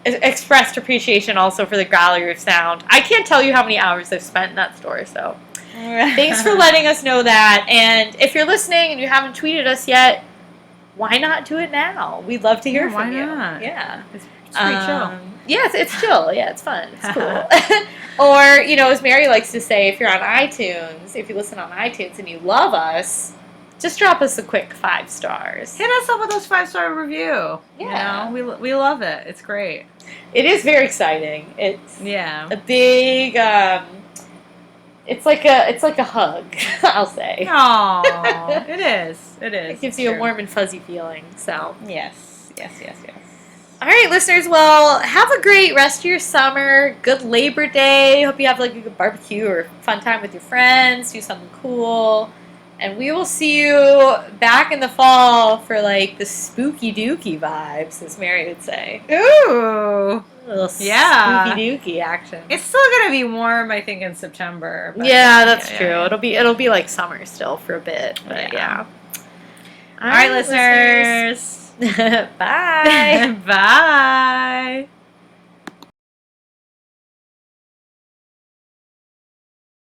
expressed appreciation also for the Gallery of Sound. I can't tell you how many hours I've spent in that store, so thanks for letting us know that. And if you're listening and you haven't tweeted us yet, why not do it now? We'd love to hear from you. Why not? Yeah. It's pretty chill. Yeah, it's chill. Yeah, it's fun. It's cool. Or, as Mary likes to say, if you're on iTunes, if you listen on iTunes and you love us, just drop us a quick 5 stars. Hit us up with those 5-star review. Yeah. We love it. It's great. It is very exciting. It's Yeah. a big, it's like a hug, I'll say. Aww. It is. It gives you a warm and fuzzy feeling, so. Yes. All right, listeners, well, have a great rest of your summer. Good Labor Day. Hope you have like a good barbecue or fun time with your friends. Do something cool. And we will see you back in the fall for like the spooky dooky vibes, as Mary would say. Ooh. A little Yeah. spooky dooky action. It's still gonna be warm, I think, in September. But Yeah, that's yeah, true. yeah. It'll be like summer still for a bit, but yeah. All right, listeners. Bye. Bye.